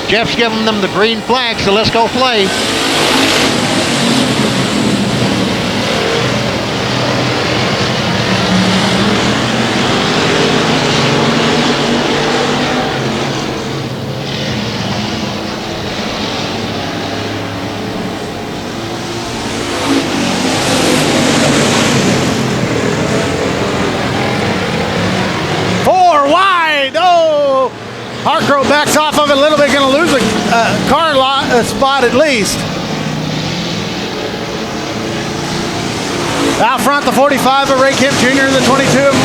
Jeff's giving them the green flag, so let's go play. Harcrow backs off of it a little bit, going to lose a car spot at least. Out front, the 45 of Ray Kemp Jr., the 25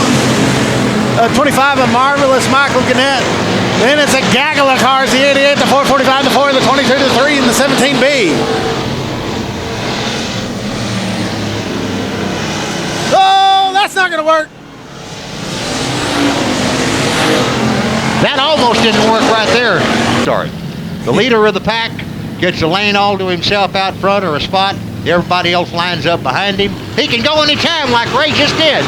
of Marvelous Michael Gannett. Then it's a gaggle of cars, the 88, the 445, the 4, the 22, the 3, and the 17B. Oh, that's not going to work. That almost didn't work right there. Sorry. The leader of the pack gets the lane all to himself out front or a spot. Everybody else lines up behind him. He can go anytime like Ray just did.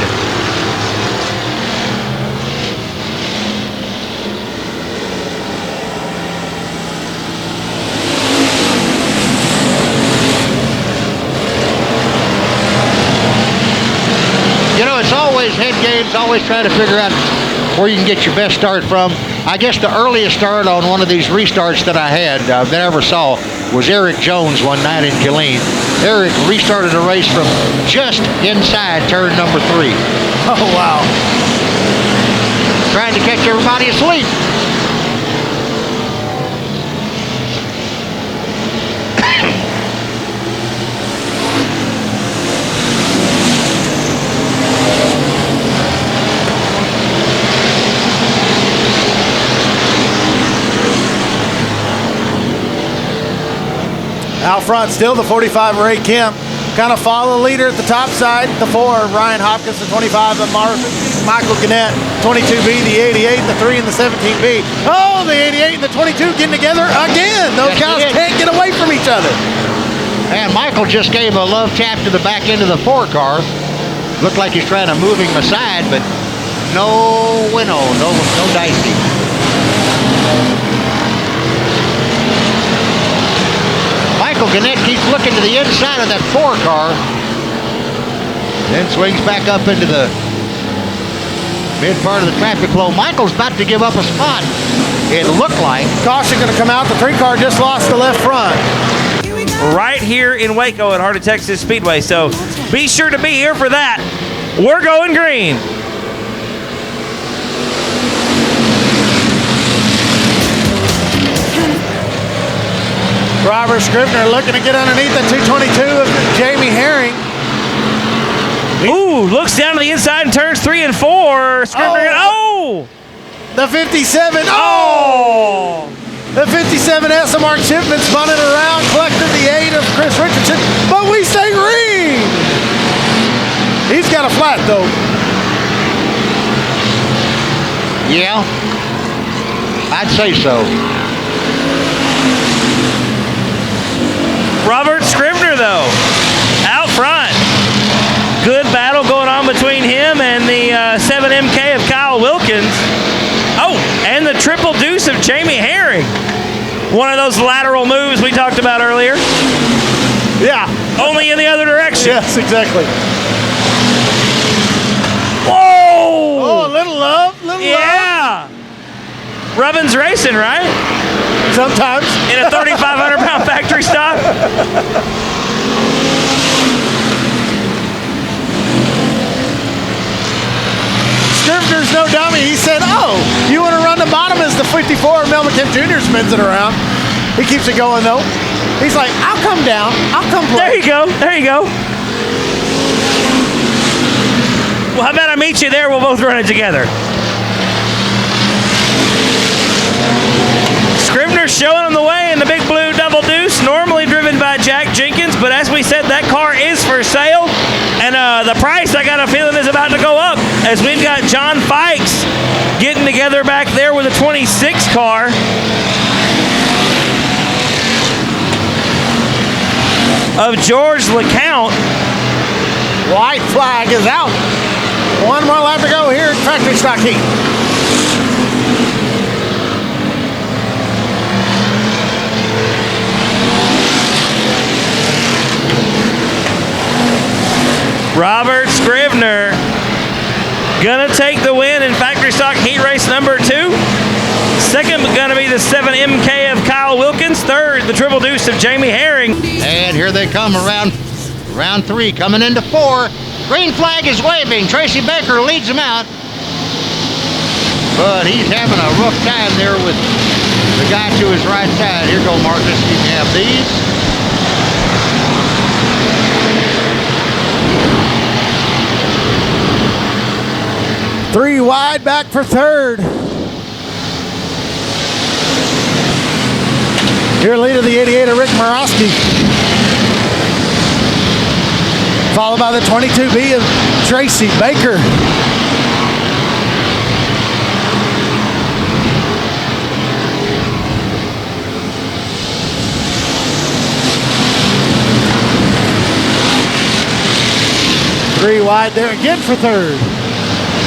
You know, it's always head games, always trying to figure out where you can get your best start from. I guess the earliest start on one of these restarts that I had, that I ever saw, was Eric Jones one night in Killeen. Eric restarted a race from just inside turn number 3. Oh, wow. Trying to catch everybody asleep. Out front, still the 45 Ray Kemp. Kind of follow the leader at the top side. The 4, Ryan Hopkins, the 25 of Michael Gannett, 22B, the 88, the 3, and the 17B. Oh, the 88 and the 22 getting together again. Those guys can't get away from each other. And Michael just gave a love tap to the back end of the 4 car. Looked like he's trying to move him aside, but no winnow, no dicey. Michael Gannett keeps looking to the inside of that 4 car. Then swings back up into the mid part of the traffic flow. Michael's about to give up a spot. It looked like. Caution going to come out. The 3 car just lost the left front. Right here in Waco at Heart of Texas Speedway. So be sure to be here for that. We're going green. Robert Scrivener looking to get underneath the 222 of Jamie Herring. Ooh, looks down to the inside and turns 3 and 4. Scrivener, The 57, The 57 SMR Chipman spun it around, collected the 8 of Chris Richardson, but we stay green. He's got a flat though. Yeah, I'd say so. Robert Scrivener, though, out front. Good battle going on between him and the 7MK of Kyle Wilkins. Oh, and the triple deuce of Jamie Herring. One of those lateral moves we talked about earlier. Yeah. Only in the other direction. Yes, exactly. Whoa! Oh, a little love, Yeah. Rubbin's racing, right? Sometimes. In a 3,500-pound factory stock. Scrivener's no dummy. He said, oh, you want to run the bottom as the 54 Melvin Kemp Jr. spins it around. He keeps it going, though. He's like, I'll come down. I'll come play. There you go. There you go. Well, how about I meet you there? We'll both run it together. Scrivener showing on the way in the big blue double deuce, normally driven by Jack Jenkins, but as we said, that car is for sale, and the price, I got a feeling, is about to go up, as we've got John Fikes getting together back there with a 26 car. Of George LeCount. White flag is out. One more lap to go here at factory stock heat. Robert Scrivener gonna take the win in factory stock heat race number 2. Second gonna be the 7MK of Kyle Wilkins. Third, the Triple Deuce of Jamie Herring. And here they come around round 3, coming into 4. Green flag is waving. Tracy Baker leads them out. But he's having a rough time there with the guy to his right side. Here go Marcus, you can have these. Three wide, back for third. Here leader the 88 of Rick Morosky. Followed by the 22B of Tracy Baker. Three wide there again for third.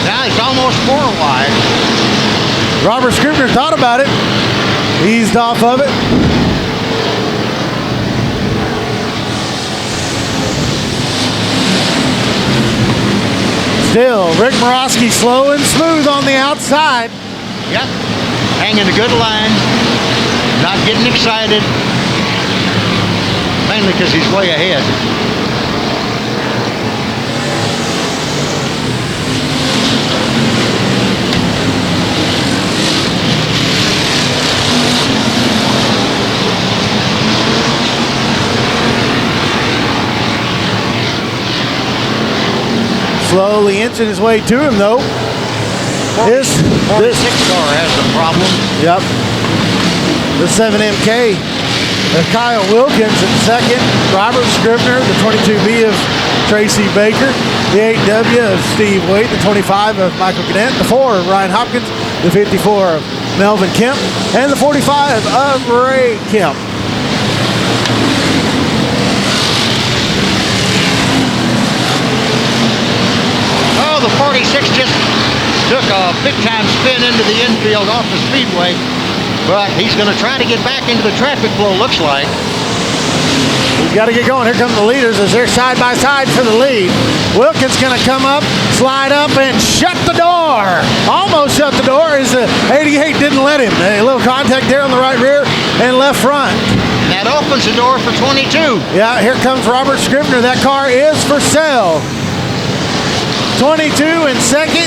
Now it's almost 4 wide. Robert Scrivener thought about it. Eased off of it. Still, Rick Morosky slow and smooth on the outside. Yep, hanging a good line. Not getting excited. Mainly because he's way ahead. Slowly inching his way to him, though. This 46 car has a problem. Yep. The 7MK of Kyle Wilkins in second. Robert Scrivener, the 22B of Tracy Baker. The 8W of Steve Waite. The 25 of Michael Gannett. The 4 of Ryan Hopkins. The 54 of Melvin Kemp. And the 45 of Ray Kemp. The 46 just took a big-time spin into the infield off the speedway, but he's going to try to get back into the traffic flow, looks like. We've got to get going. Here come the leaders as they're side by side for the lead. Wilkins going to come up, slide up, and shut the door. Almost shut the door as the 88 didn't let him. A little contact there on the right rear and left front. That opens the door for 22. Yeah, here comes Robert Scrivener. That car is for sale. 22 in second,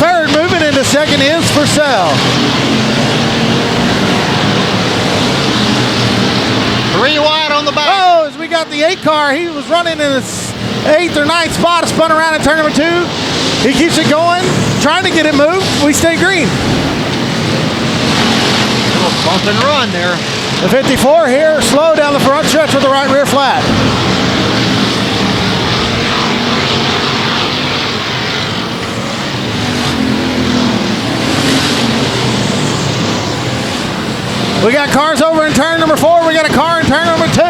third moving into second is for sale. 3 wide on the back. Oh, as we got the 8 car, he was running in his 8th or 9th spot, spun around in turn number 2. He keeps it going, trying to get it moved. We stay green. Little bump and run there. The 54 here, slow down the front stretch with the right rear flat. We got cars over in turn number 4. We got a car in turn number 2.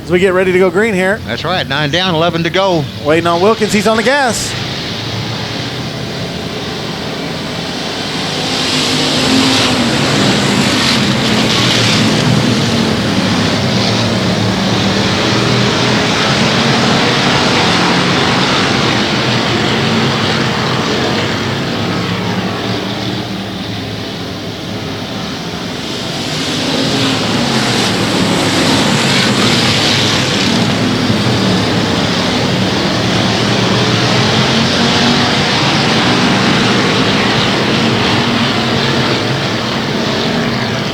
As we get ready to go green here. That's right, 9 down, 11 to go. Waiting on Wilkins, he's on the gas.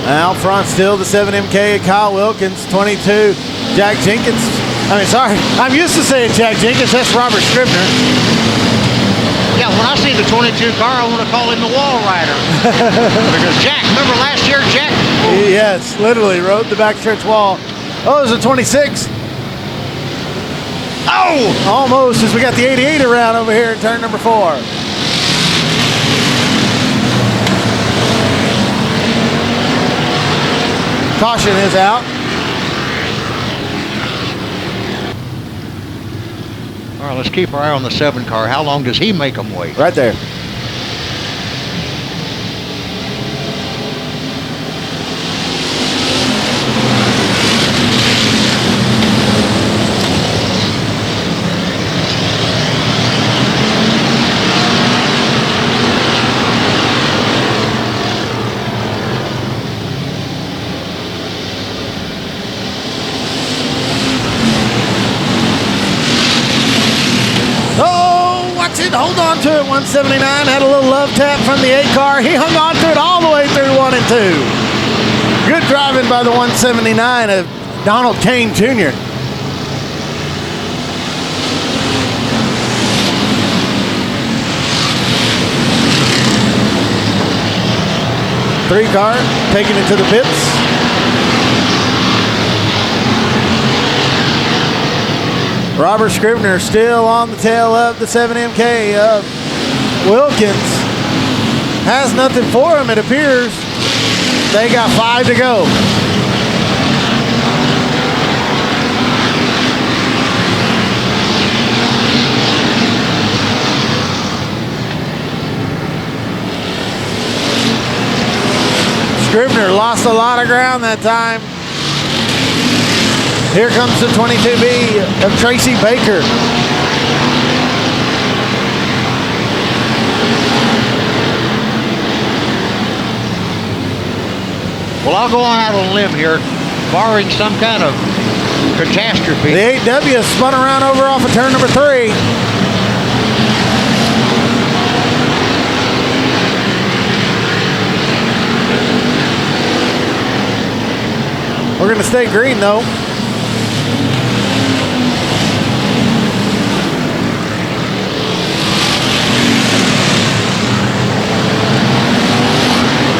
Out front still the 7MK of Kyle Wilkins, 22, Jack Jenkins. I'm used to saying Jack Jenkins, that's Robert Scrivener. Yeah, when I see the 22 car, I want to call him the wall rider. Because Jack, remember last year, Jack? Yes, literally rode the back stretch wall. Oh, there's a 26. Oh, almost as we got the 88 around over here in turn number 4. Caution is out. All right, let's keep our eye on the 7 car. How long does he make them wait? Right there. 179 had a little love tap from the 8 car. He hung on to it all the way through 1 and 2. Good driving by the 179 of Donald Kane Jr. Three car taking it to the pits. Robert Scribner still on the tail of the 7MK of Wilkins. Has nothing for him, it appears. They got 5 to go. Scribner lost a lot of ground that time. Here comes the 22B of Tracy Baker. Well, I'll go on out on a limb here, barring some kind of catastrophe. The 8W spun around over off of turn number 3. We're going to stay green, though.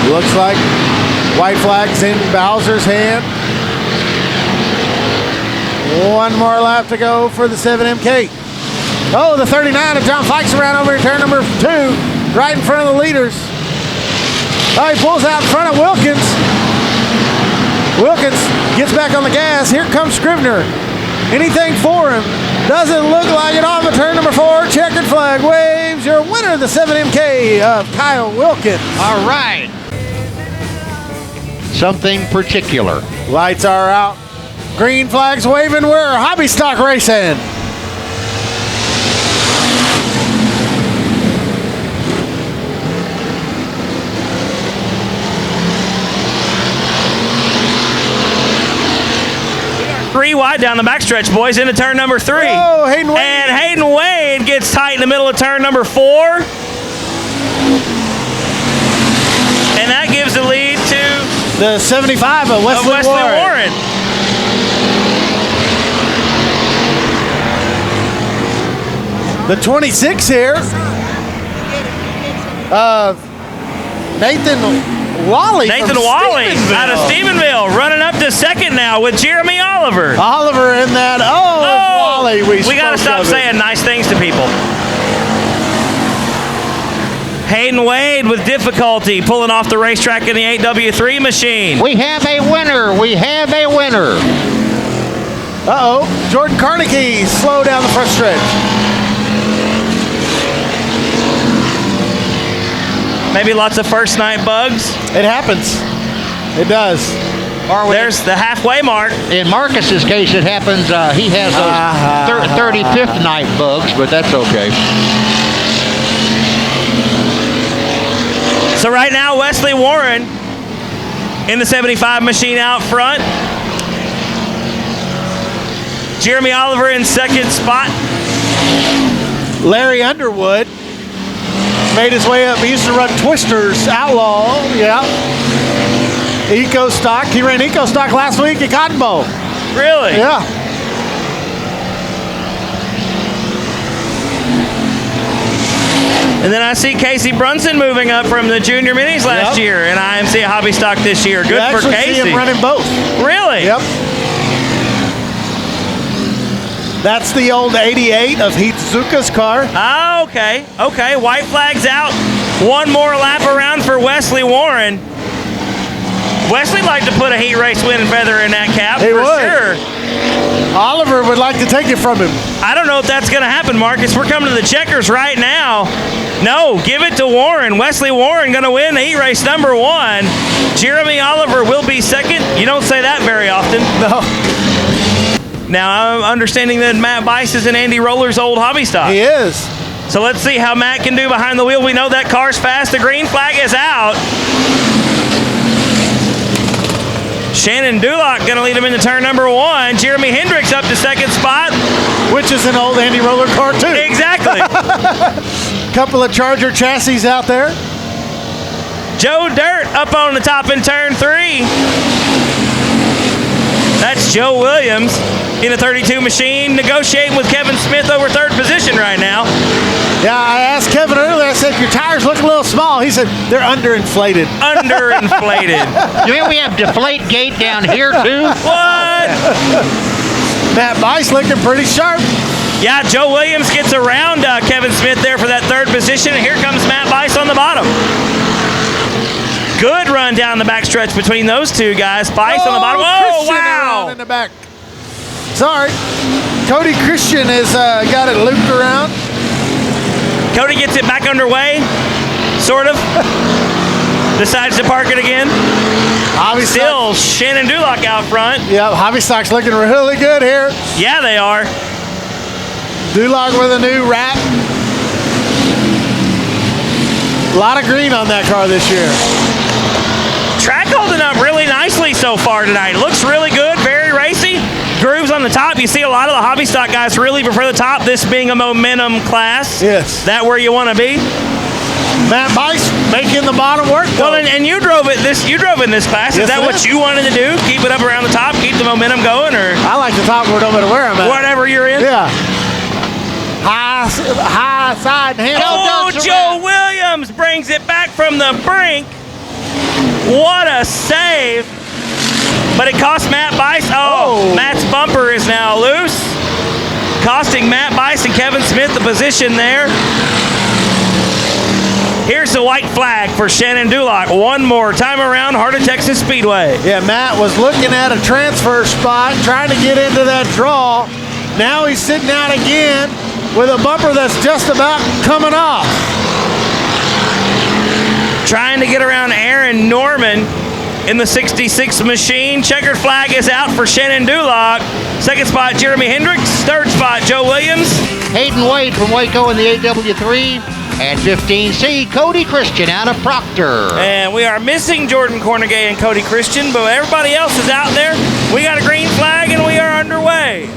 Looks like white flag's in Bowser's hand. One more lap to go for the 7MK. Oh, the 39 of John Fikes around over in turn number 2, right in front of the leaders. Oh, he pulls out in front of Wilkins. Wilkins gets back on the gas. Here comes Scribner. Anything for him? Doesn't look like it off of turn number 4. Checkered flag waves. Your winner, the 7MK of Kyle Wilkins. All right. Something particular. Lights are out. Green flags waving. We're hobby stock racing. Three wide down the backstretch, boys, into turn number 3. Oh, Hayden Wade. And Hayden Wade gets tight in the middle of turn number 4. And that gives the lead to the 75 of Wesley Warren. The 26 here of Nathan Wally. Nathan Wally out of Stephenville, running up to second now with Jeremy Oliver. Oliver in that. Oh, Wally. We got to stop saying nice things to people. Hayden Wade with difficulty pulling off the racetrack in the 8W3 machine. We have a winner. We have a winner. Uh-oh. Jordan Carnegie slow down the front stretch. Maybe lots of first night bugs. It happens. It does. There's the halfway mark. In Marcus's case, it happens. He has those 35th night bugs, but that's okay. So right now, Wesley Warren in the 75 machine out front. Jeremy Oliver in second spot. Larry Underwood made his way up. He used to run Twisters Outlaw. Yeah. Eco Stock. He ran Eco Stock last week at Cotton Bowl. Really? Yeah. And then I see Casey Brunson moving up from the junior minis last year and IMC Hobby Stock this year. Good for Casey. See him running both. Really? Yep. That's the old 88 of Heath Zuka's car. Oh, okay. Okay. White flag's out. One more lap around for Wesley Warren. Wesley liked to put a heat race winning feather in that cap for sure. Oliver would like to take it from him. I don't know if that's going to happen, Marcus. We're coming to the checkers right now. No, give it to Warren. Wesley Warren going to win heat race number 1. Jeremy Oliver will be second. You don't say that very often. No. Now, I'm understanding that Matt Bice is in Andy Roller's old hobby stock. He is. So let's see how Matt can do behind the wheel. We know that car's fast. The green flag is out. Shannon Dulock going to lead him into turn number 1. Jeremy Hendricks up to second spot. Which is an old Andy Roller car, too. Exactly. Couple of Charger chassis out there. Joe Dirt up on the top in turn 3. That's Joe Williams in a 32 machine, negotiating with Kevin Smith over 3rd position right now. Yeah, I asked Kevin earlier, I said, your tires look a little small. He said, they're underinflated. Underinflated. You mean we have deflate gate down here too? What? Matt Bice looking pretty sharp. Yeah, Joe Williams gets around Kevin Smith there for that 3rd position, and here comes Matt Bice on the bottom. Good run down the backstretch between those two guys. Bice on the bottom. Oh, Christian wow. around in the back. Sorry. Cody Christian has got it looped around. Cody gets it back underway, sort of. Decides to park it again. Still Shannon Dulock out front. Yep, Hobby Stock's looking really good here. Yeah, they are. Dulock with a new wrap. A lot of green on that car this year. Track holding up really nicely so far tonight. Looks really good, very racy. Grooves on the top. You see a lot of the hobby stock guys really prefer the top, this being a momentum class. Yes. That where you want to be. Matt Bice making the bottom work. Well, and you drove in this class. Is Yes, that it what is. you wanted to do? Keep it up around the top, keep the momentum going, or I like the top no matter where I'm at. whatever you're in? Yeah. High side handle. Oh, Joe Williams brings it back from the brink. What a save. But it cost Matt Bice. Oh, Matt's bumper is now loose. Costing Matt Bice and Kevin Smith the position there. Here's the white flag for Shannon Dulock. One more time around Heart of Texas Speedway. Yeah, Matt was looking at a transfer spot, trying to get into that draw. Now he's sitting out again with a bumper that's just about coming off. Trying to get around Aaron Norman in the 66 machine. Checkered flag is out for Shannon Dulock. 2nd spot, Jeremy Hendricks. 3rd spot, Joe Williams. Hayden Wade from Waco in the AW3. And 15C, Cody Christian out of Proctor. And we are missing Jordan Cornegay and Cody Christian, but everybody else is out there. We got a green flag and we are underway.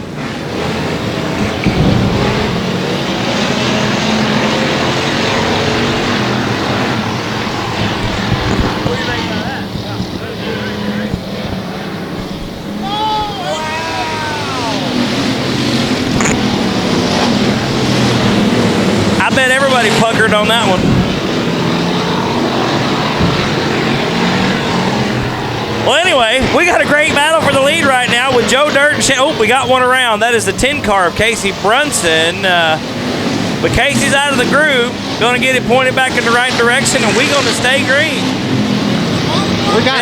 I bet everybody puckered on that one. Well, anyway, we got a great battle for the lead right now with Joe Dirt and we got one around. That is the 10 car of Casey Brunson. But Casey's out of the groove. Going to get it pointed back in the right direction, and we're going to stay green. We got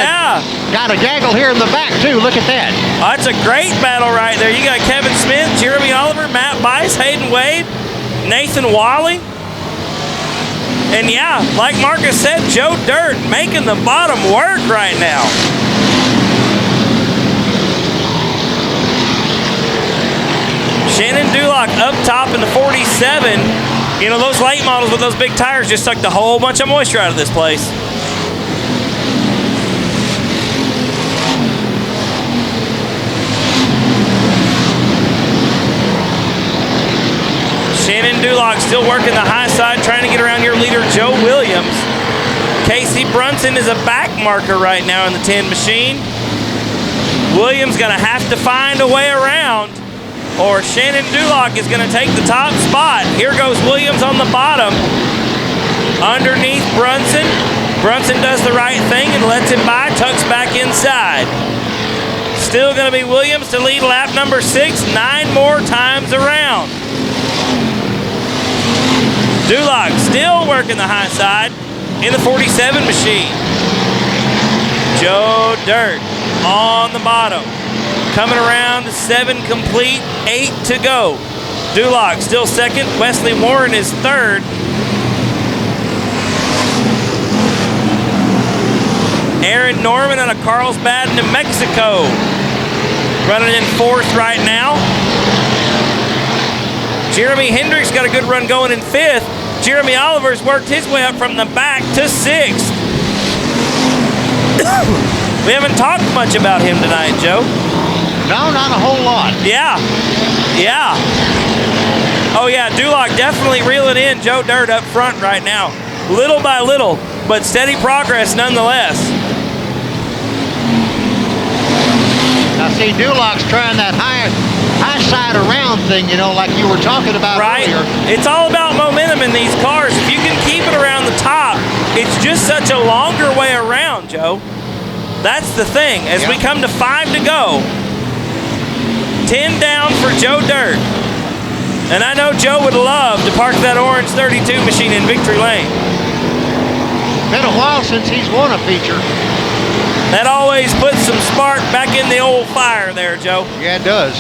a gaggle here in the back, too. Look at that. Oh, that's a great battle right there. You got Kevin Smith, Jeremy Oliver, Matt Bice, Hayden Wade, Nathan Wally. And yeah, like Marcus said, Joe Dirt making the bottom work right now. Shannon Dulock up top in the 47. You know, those late models with those big tires just sucked a whole bunch of moisture out of this place. Shannon Dulock still working the high side, trying to get around your leader, Joe Williams. Casey Brunson is a back marker right now in the 10 machine. Williams going to have to find a way around, or Shannon Dulock is going to take the top spot. Here goes Williams on the bottom. Underneath Brunson. Brunson does the right thing and lets him by, tucks back inside. Still going to be Williams to lead lap number 6, 9 more times around. Dulock still working the high side in the 47 machine. Joe Dirt on the bottom. Coming around, 7 complete, 8 to go. Dulock still second. Wesley Warren is third. Aaron Norman out of Carlsbad, New Mexico. Running in 4th right now. Jeremy Hendricks got a good run going in 5th. Jeremy Oliver's worked his way up from the back to 6th. We haven't talked much about him tonight, Joe. No, not a whole lot. Yeah. Oh yeah, Duloc definitely reeling in Joe Dirt up front right now. Little by little, but steady progress nonetheless. Now see, Duloc's trying that high side around thing, you know, like you were talking about earlier. It's all about momentum in these cars. If you can keep it around the top, it's just such a longer way around, Joe. That's the thing. As we come to 5 to go, 10 down for Joe Dirt. And I know Joe would love to park that orange 32 machine in victory lane. Been a while since he's won a feature. That always puts some spark back in the old fire there, Joe. Yeah, it does.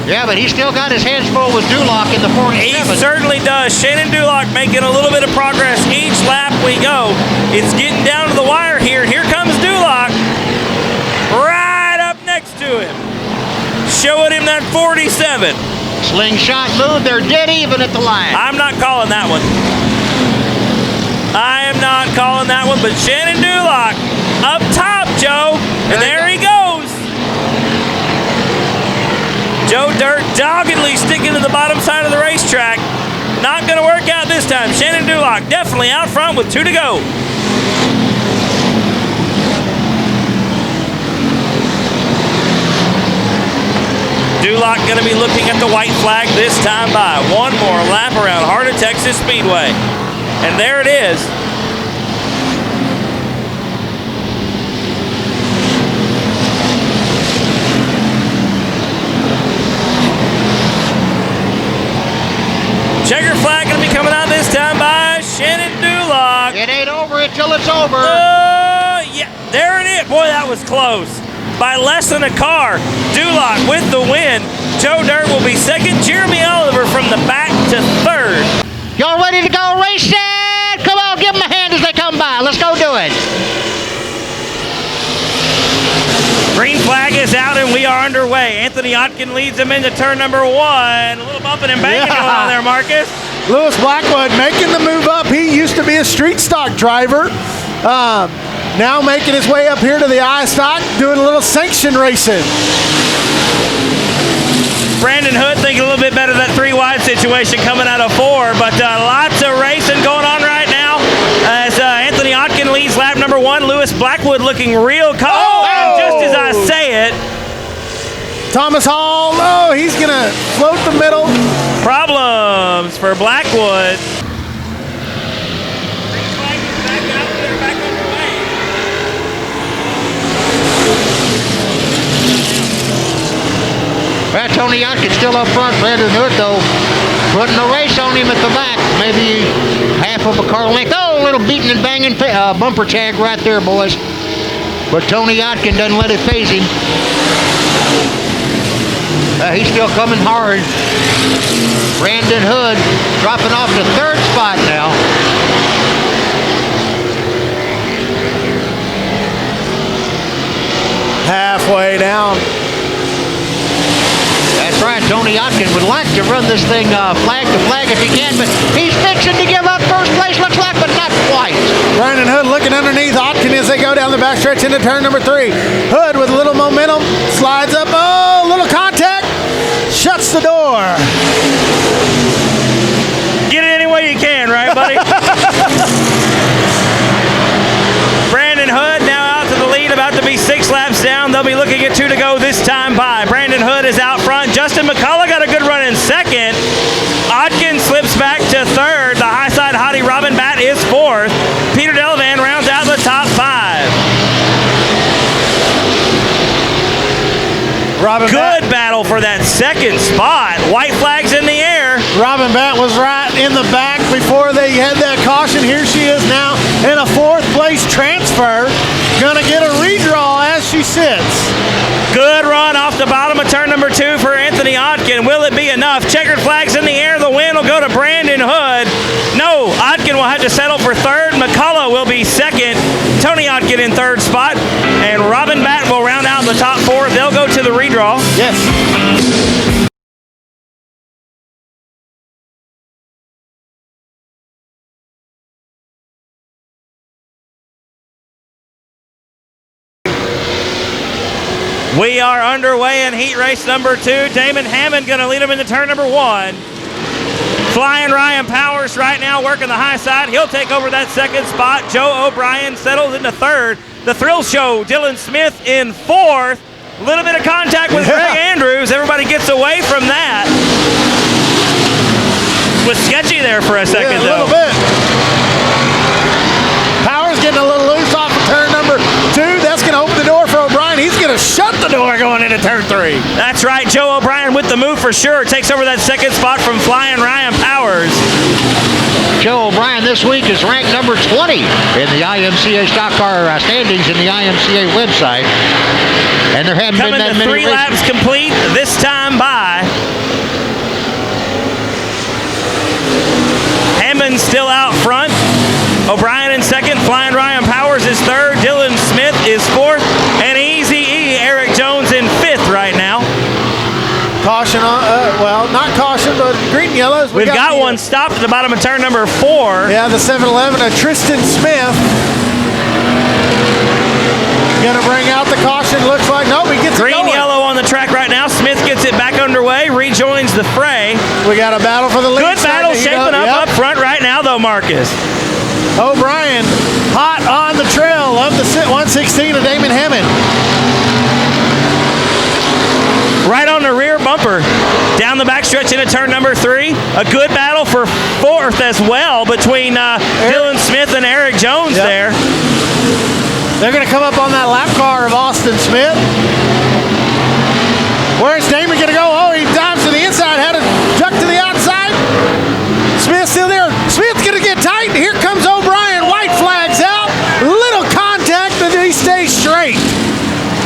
Yeah, but he's still got his hands full with Duloc in the 47. He certainly does. Shannon Duloc making a little bit of progress each lap we go. It's getting down to the wire here. Here comes Duloc right up next to him, showing him that 47. Slingshot move. They're dead even at the line. I'm not calling that one. I am not calling that one, but Shannon Duloc up top, Joe, and there he goes. Joe Dirt doggedly sticking to the bottom side of the racetrack. Not going to work out this time. Shannon Duloc definitely out front with 2 to go. Duloc going to be looking at the white flag this time by. One more lap around Heart of Texas Speedway. And there it is. Checker flag going to be coming out this time by Shannon Duloc. It ain't over until it's over. Yeah, there it is. Boy, that was close. By less than a car. Duloc with the win. Joe Dirt will be second. Jeremy Oliver from the back to third. Y'all ready to go racing? Come on, give them a hand as they come by. Let's go do it. Green flag is out and we are underway. Anthony Otkin leads them into turn number 1. A little bumping and banging going on there, Marcus. Lewis Blackwood making the move up. He used to be a street stock driver. Now making his way up here to the I stock, doing a little sanction racing. Brandon Hood thinking a little bit better of that 3 wide situation coming out of 4, but lots of racing going on right now as Anthony Otkin leads lap number 1. Lewis Blackwood looking real cold, and just as I say it, Thomas Hall, oh, he's gonna float the middle. problems for Blackwood. Well, Tony Otkin's still up front. Brandon Hood, though, putting a race on him at the back. Maybe half of a car length. Oh, a little beating and banging bumper tag right there, boys. But Tony Otkin doesn't let it phase him. He's still coming hard. Brandon Hood dropping off to 3rd spot now. Halfway down. That's right, Tony Otkin would like to run this thing flag to flag if he can, but he's fixing to give up first place, looks like, but not quite. Brandon Hood looking underneath Otkin as they go down the backstretch into turn number 3. Hood with a little momentum, slides up, oh, little contact, shuts the door. Get it any way you can, right, buddy? Brandon Hood now out to the lead, about to be 6 laps down. They'll be looking at 2 to go this time by. Brandon Hood is out front. Justin McCullough got a good run in 2nd. Otkin slips back to 3rd. The high side hottie Robin Batt is 4th. Peter Delavan rounds out the top 5. Good battle for that 2nd spot. White flags in the air. Robin Batt was right in the back before they had that caution. Here she is now in a 4th place transfer. Gonna get a redraw as she sits. Good run off the bottom of turn number 2 for Anthony Otkin. Will it be enough? Checkered flags in the air. The win will go to Brandon Hood. No, Otkin will have to settle for 3rd. McCullough will be 2nd. Tony Otkin in 3rd spot. And Robin Batt will round out the top 4. They'll go to the redraw. Yes. We are underway in heat race number 2. Damon Hammond going to lead him into turn number 1. Flying Ryan Powers right now working the high side. He'll take over that second spot. Joe O'Brien settles into third. The Thrill Show, Dylan Smith in 4th. A little bit of contact with Greg Andrews. Everybody gets away from that. Was sketchy there for a second, a though. little bit. Powers getting a little loose off of turn number 2. That's going to open the door for O'Brien. He's going to shut the door going into turn 3. That's right. Joe O'Brien with the move for sure. Takes over that second spot from Flying Ryan Powers. Joe O'Brien this week is ranked number 20 in the IMCA stock car standings in the IMCA website. And there haven't Coming been that to many 3 laps complete, this time by. Hammond still out front. O'Brien in second. Flying Ryan Powers is third. Dylan Smith is 4th. And Easy E, Eric Jones in 5th right now. Caution on, well, not caution, but green and yellows. We've got one stopped at the bottom of turn number 4. Yeah, the 7-Eleven of Tristan Smith. Gonna bring out the caution. Looks like no, he gets Green it going. yellow on the track right now. Smith gets it back underway. Rejoins the fray. We got a battle for the lead. Good battle shaping up front right now, though, Marcus. O'Brien hot on the trail of the 116 of Damon Hammond. Right on the rear bumper. Down the backstretch into turn number 3. A good battle for 4th as well between Dylan Smith and Eric Jones there. They're going to come up on that lap car of Austin Smith. Where's Damon going to go? Oh, he dives to the inside, had a duck to the outside. Smith's still there. Smith's going to get tight. Here comes O'Brien. White flags out. Little contact, but he stays straight.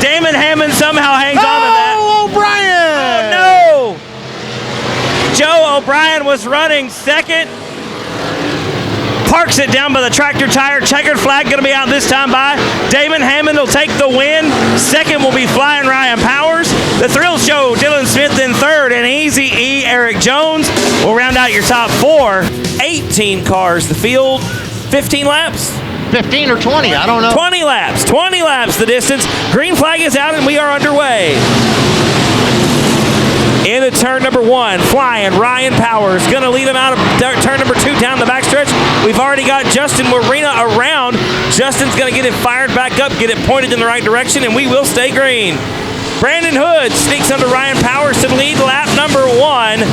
Damon Hammond somehow hangs on to that. Oh, O'Brien! Oh, no! Joe O'Brien was running second. Parks it down by the tractor tire. Checkered flag going to be out this time by Damon Hammond will take the win. Second will be Flying Ryan Powers. The Thrill Show, Dylan Smith in third, and Easy E, Eric Jones will round out your top 4. 18 cars, the field, 15 laps. 15 or 20, I don't know. 20 laps, the distance. Green flag is out and we are underway. Into turn number 1, Flying Ryan Powers going to lead him out of turn number 2 down the backstretch. We've already got Justin Marina around. Justin's going to get it fired back up, get it pointed in the right direction, and we will stay green. Brandon Hood sneaks under Ryan Powers to the lead, lap number 1.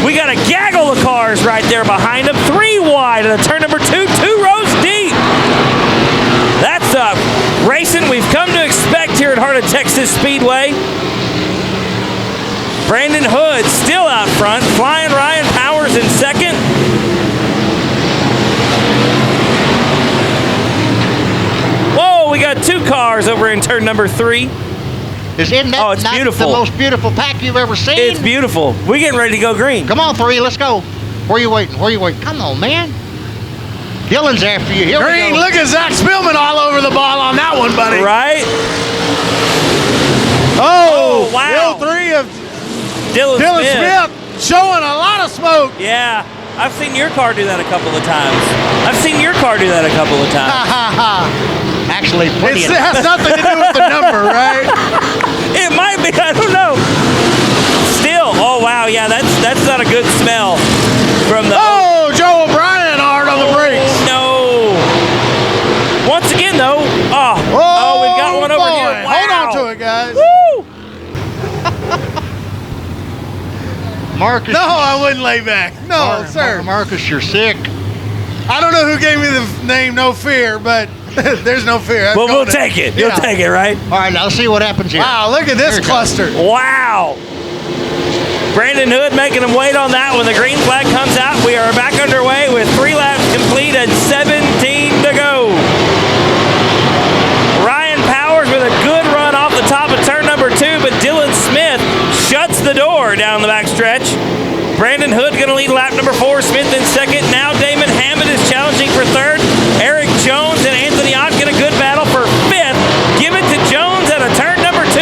We got a gaggle of cars right there behind him, 3 wide at turn number 2, 2 rows deep. That's racing we've come to expect here at Heart of Texas Speedway. Brandon Hood still out front. Flying Ryan Powers in second. Whoa, we got 2 cars over in turn number 3. Isn't that it's not beautiful. the most beautiful pack you've ever seen? It's beautiful. We're getting ready to go green. Come on, 3, let's go. Where you waiting? Come on, man. Dylan's after you. Here Green, we go. look at Zach Spillman all over the ball on that one, buddy. Right? Oh, wow. Wheel 3 of Dylan Smith showing a lot of smoke. Yeah. I've seen your car do that a couple of times. Actually, plenty It of has nothing to do with the number, right? It might be. I don't know. Still. Oh, wow. Yeah, that's not a good smell from the... Oh, Joe O'Brien hard on the brakes. No. Once again, though. Oh, we've got one over boy. here. Wow. Hold on to it, guys. Woo! Marcus. No, I wouldn't lay back. No, sir. Marcus, you're sick. I don't know who gave me the name No Fear, but there's no fear. Well, we'll take it. You'll take it, right? All right, now let's see what happens here. Wow, look at this cluster. Wow. Brandon Hood making him wait on that when the green flag comes out. We are back underway with 3 laps complete and 17 to go. Ryan Powers with a good run off the top of turn number 2, but Dylan Smith shuts the door down the backstretch. Brandon Hood going to lead lap number 4. Smith in second. Now Damon Hammond is challenging for third. Eric Jones and Anthony Ott get a good battle for 5th. Give it to Jones at a turn number 2.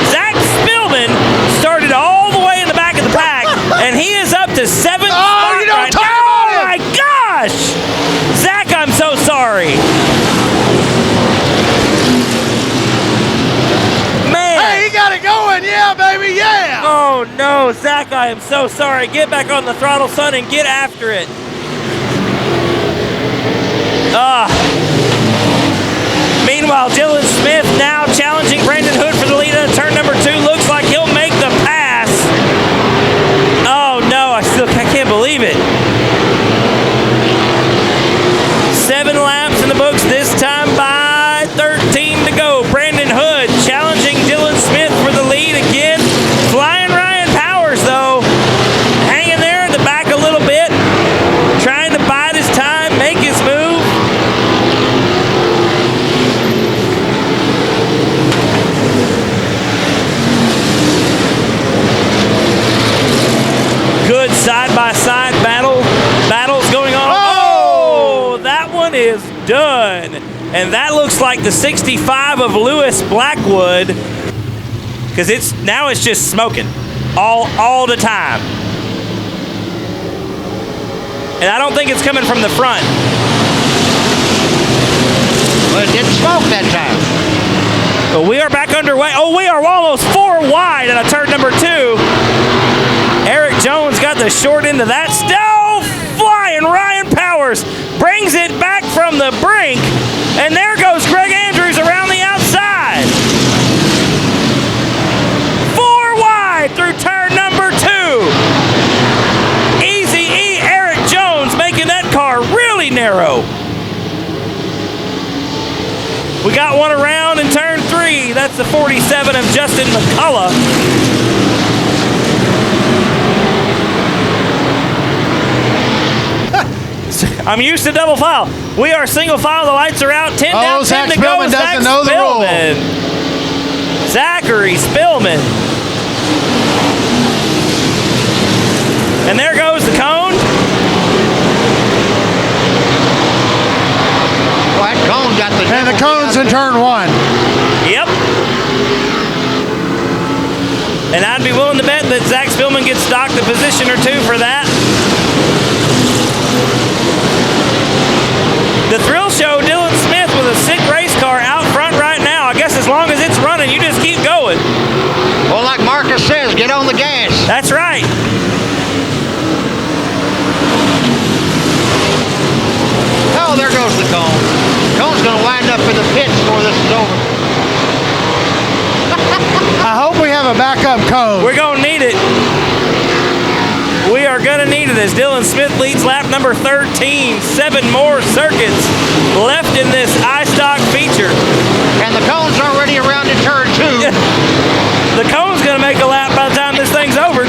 Zach Spillman started all the way in the back of the pack, and he is up to 7th. Oh, you don't talk about him. Oh my gosh! Zach Oh no, Zach, I am so sorry. Get back on the throttle, son, and get after it. Meanwhile, Dylan Smith now challenging Brandon Hood for the lead in turn number 2. Looks like he'll make the pass. Oh no, I can't believe it. 7 laps in the books, this time by 13 to go. Brandon Hood challenging Dylan Smith for the lead again. Flying Ryan Powers, though, hanging there in the back a little bit, trying to bide his time, make his move. Good side-by-side battles going on. Oh, that one is done. And that looks like the 65 of Lewis Blackwood, because it's just smoking all the time. And I don't think it's coming from the front. Well, it didn't smoke that time. But we are back underway. Oh, we are almost 4 wide at a turn number 2. Eric Jones got the short end of that. Still flying. Ryan Powers brings it back from the brink. And there goes Greg Andrews around the outside. 4 wide through turn number 2. Easy E. Eric Jones making that car really narrow. We got one around in turn 3. That's the 47 of Justin McCullough. I'm used to double file. We are single file. The lights are out. 10 down, 10 to go. Spillman doesn't know the rule. Zachary Spillman. And there goes the cone. Well, that cone got the... And the cone's in turn 1. Yep. And I'd be willing to bet that Zach Spillman gets docked a position or 2 for that. The thrill show, Dylan Smith with a sick race car out front right now. I guess as long as it's running, you just keep going. Well, like Marcus says, get on the gas. That's right. Oh, there goes the cone. Cone's going to wind up in the pits before this is over. I hope we have a backup cone. We're going to need it. We are going to need it as Dylan Smith leads lap number 13. 7 more circuits left in this iStock feature. And the cone's already around in turn 2. The cone's going to make a lap by the time this thing's over.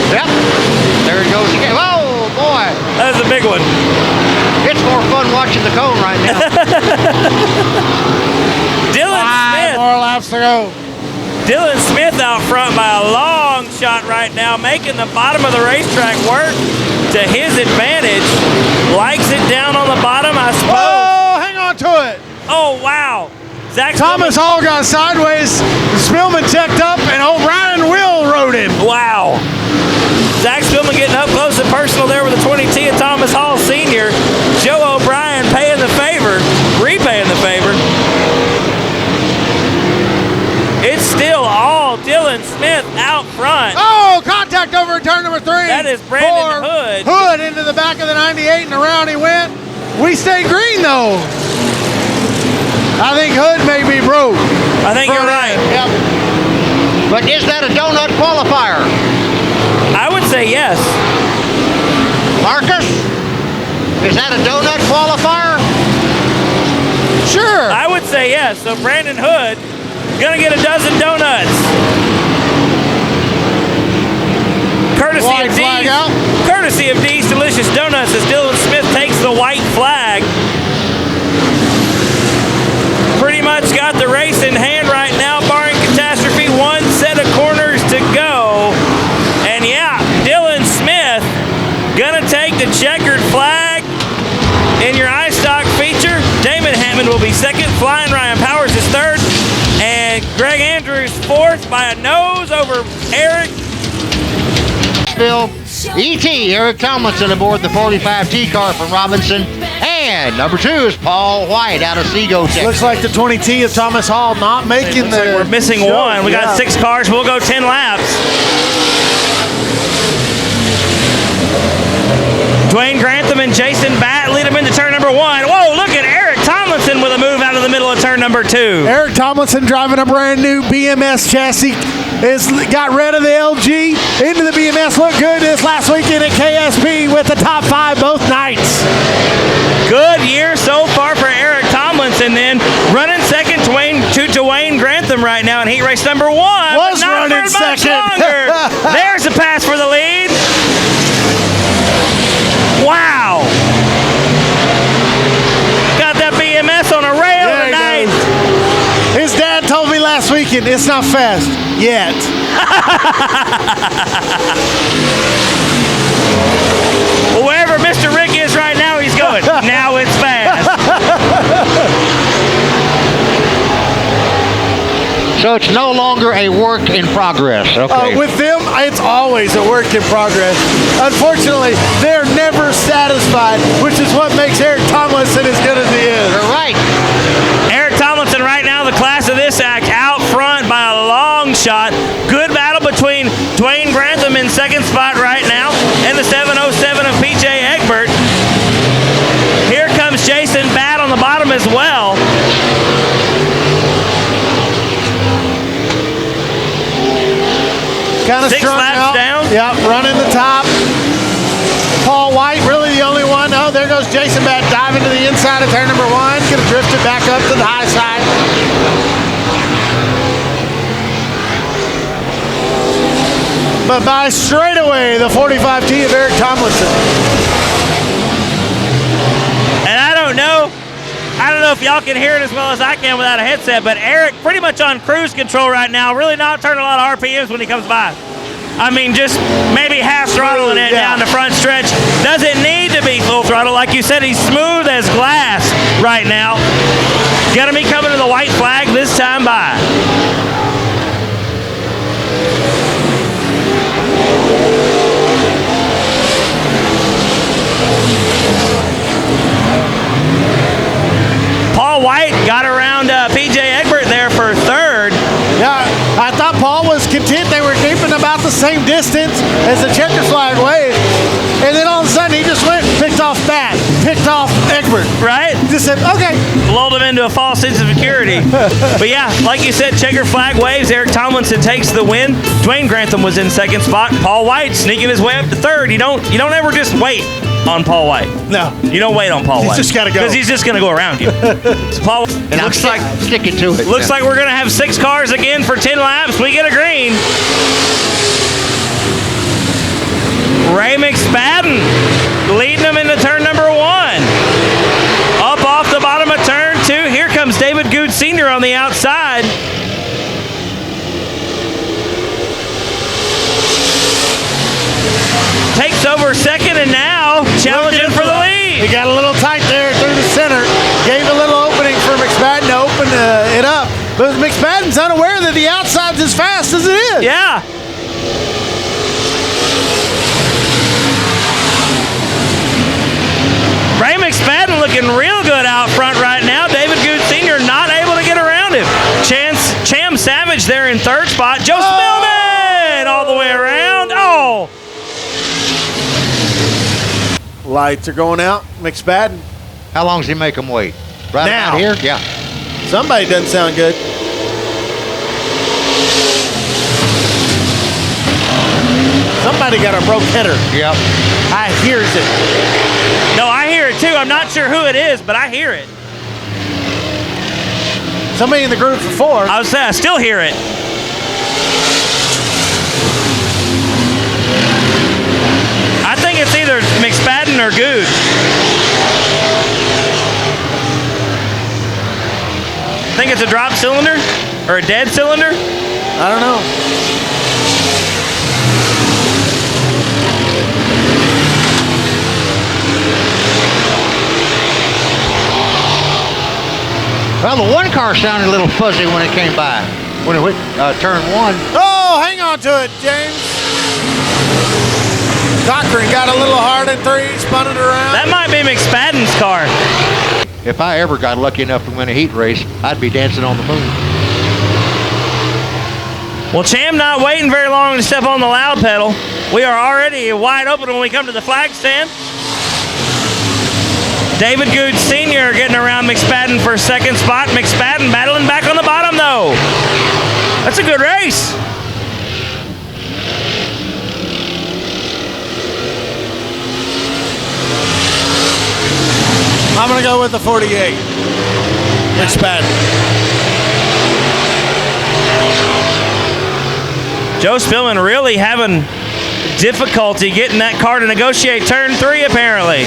Yep. There it goes again. Oh, boy. That was a big one. It's more fun watching the cone right now. Dylan 5 Smith. more laps to go. Dylan Smith out front by a long shot right now, making the bottom of the racetrack work to his advantage. Likes it down on the bottom, I suppose. Oh, hang on to it. Oh, wow. Zach Thomas Spillman. Hall got sideways. Spillman checked up, and O'Brien Will rode him. Wow. Zach Spillman getting up close and personal there with the 20T of Thomas Hall Sr. Joe O'Brien paying the favor, repaying the favor. It's still all Dylan Smith out front. Oh, contact over at turn number 3. That is Brandon Hood. Hood into the back of the 98, and around he went. We stayed green, though. I think Hood may be broke. I think you're right. Yep. But is that a donut qualifier? I would say yes. Marcus? Is that a donut qualifier? Sure. I would say yes. So Brandon Hood gonna get a dozen donuts. Courtesy White of flag D's. out. Courtesy of D's Delicious Donuts as Dylan Smith takes the white flag. Pretty much got the race in hand right now, barring catastrophe. 1 set of corners to go. And yeah, Dylan Smith gonna take the checkered flag in your iStock feature. Damon Hammond will be second. Flying Ryan Powers is third. And Greg Andrews fourth by a nose over Eric Nashville. E.T. Eric Tomlinson aboard the 45T car from Robinson. And number 2 is Paul White out of Seago, Texas. Looks like the 20T of Thomas Hall not making the. Like we're missing show. one. We got 6 cars. We'll go 10 laps. Dwayne Grantham and Jason Batt lead them into turn number 1. Whoa, look at Eric Tomlinson with a move out of the middle of turn number 2. Eric Tomlinson driving a brand new BMS chassis. Got rid of the LG into the BMS. Looked good this last weekend at KSP with the top 5 both nights. Good year so far for Eric Tomlinson. Then running second to Dwayne Grantham right now in heat race number 1. Was but not running for much second. longer. There's a pass for the lead. Wow. Got that BMS on a rail tonight. His dad told me last weekend it's not fast yet. Wherever Mr. Rick is right now, he's going. Now it's fast. So it's no longer a work in progress. Okay. With them, it's always a work in progress. Unfortunately, they're never satisfied, which is what makes Eric Tomlinson as good as he is. You're right. Eric Tomlinson right now, the class of this act, out front by a long shot. Good battle between Dwayne Grantham in second spot right now and the 707 of PJ Egbert. Here comes Jason Batt on the bottom as well. Kind of 6 laps down. Yep, running the top. Paul White, really the only one. Oh, there goes Jason Batt diving to the inside of turn number 1. Gonna drift it back up to the high side. But by straightaway, the 45T of Eric Tomlinson. And I don't know if y'all can hear it as well as I can without a headset, but Eric pretty much on cruise control right now, really not turning a lot of RPMs when he comes by. I mean, just maybe half throttling it down the front stretch. Doesn't need to be full throttle. Like you said, he's smooth as glass right now. Gonna be coming to the white flag this time by. Paul White got around PJ Egbert there for third. Yeah, I thought Paul was content. They were keeping about the same distance as the checker flag wave. And then all of a sudden he just went, picked off Batt, picked off Egbert. Right? Just said, okay. Lulled him into a false sense of security. But yeah, like you said, checker flag waves. Eric Tomlinson takes the win. Dwayne Grantham was in second spot. Paul White sneaking his way up to third. You don't ever just wait on Paul White. No. You don't wait on Paul White. He's just got to go. Because he's just going to go around you. So Paul, And I'm sticking to it. looks like we're going to have 6 cars again for 10 laps. We get a green. Ray McSpadden leading them into turn number 1. Up off the bottom of turn 2. Here comes David Good Sr. on the outside. Takes over second and now challenging for the lead. He got a little tight there through the center. Gave a little opening for McSpadden to open it up. But McSpadden's unaware that the outside's as fast as it is. Yeah. Ray McSpadden looking real good out front right now. David Good Sr. not able to get around him. Cham Savage there in third spot. Joe Spillman all the way around. Oh. Lights are going out. McSpadden. How long does he make them wait? Right Now. out here? Yeah. Somebody doesn't sound good. Somebody got a broke header. Yep. I hears it. No, I hear it too. I'm not sure who it is, but I hear it. Somebody in the group for 4. I was saying, I still hear it. I think it's either McSpadden or Good. I think it's a drop cylinder or a dead cylinder. I don't know. Well, the one car sounded a little fuzzy when it came by. When it hit turn 1. Oh, hang on to it, James. Cochran got a little hard in 3, spun it around. That might be McSpadden's car. If I ever got lucky enough to win a heat race, I'd be dancing on the moon. Well, Cham not waiting very long to step on the loud pedal. We are already wide open when we come to the flag stand. David Good Sr. getting around McSpadden for second spot. McSpadden battling back on the bottom, though. That's a good race. I'm going to go with the 48. McSpadden. Joe Spillman really having difficulty getting that car to negotiate turn 3, apparently.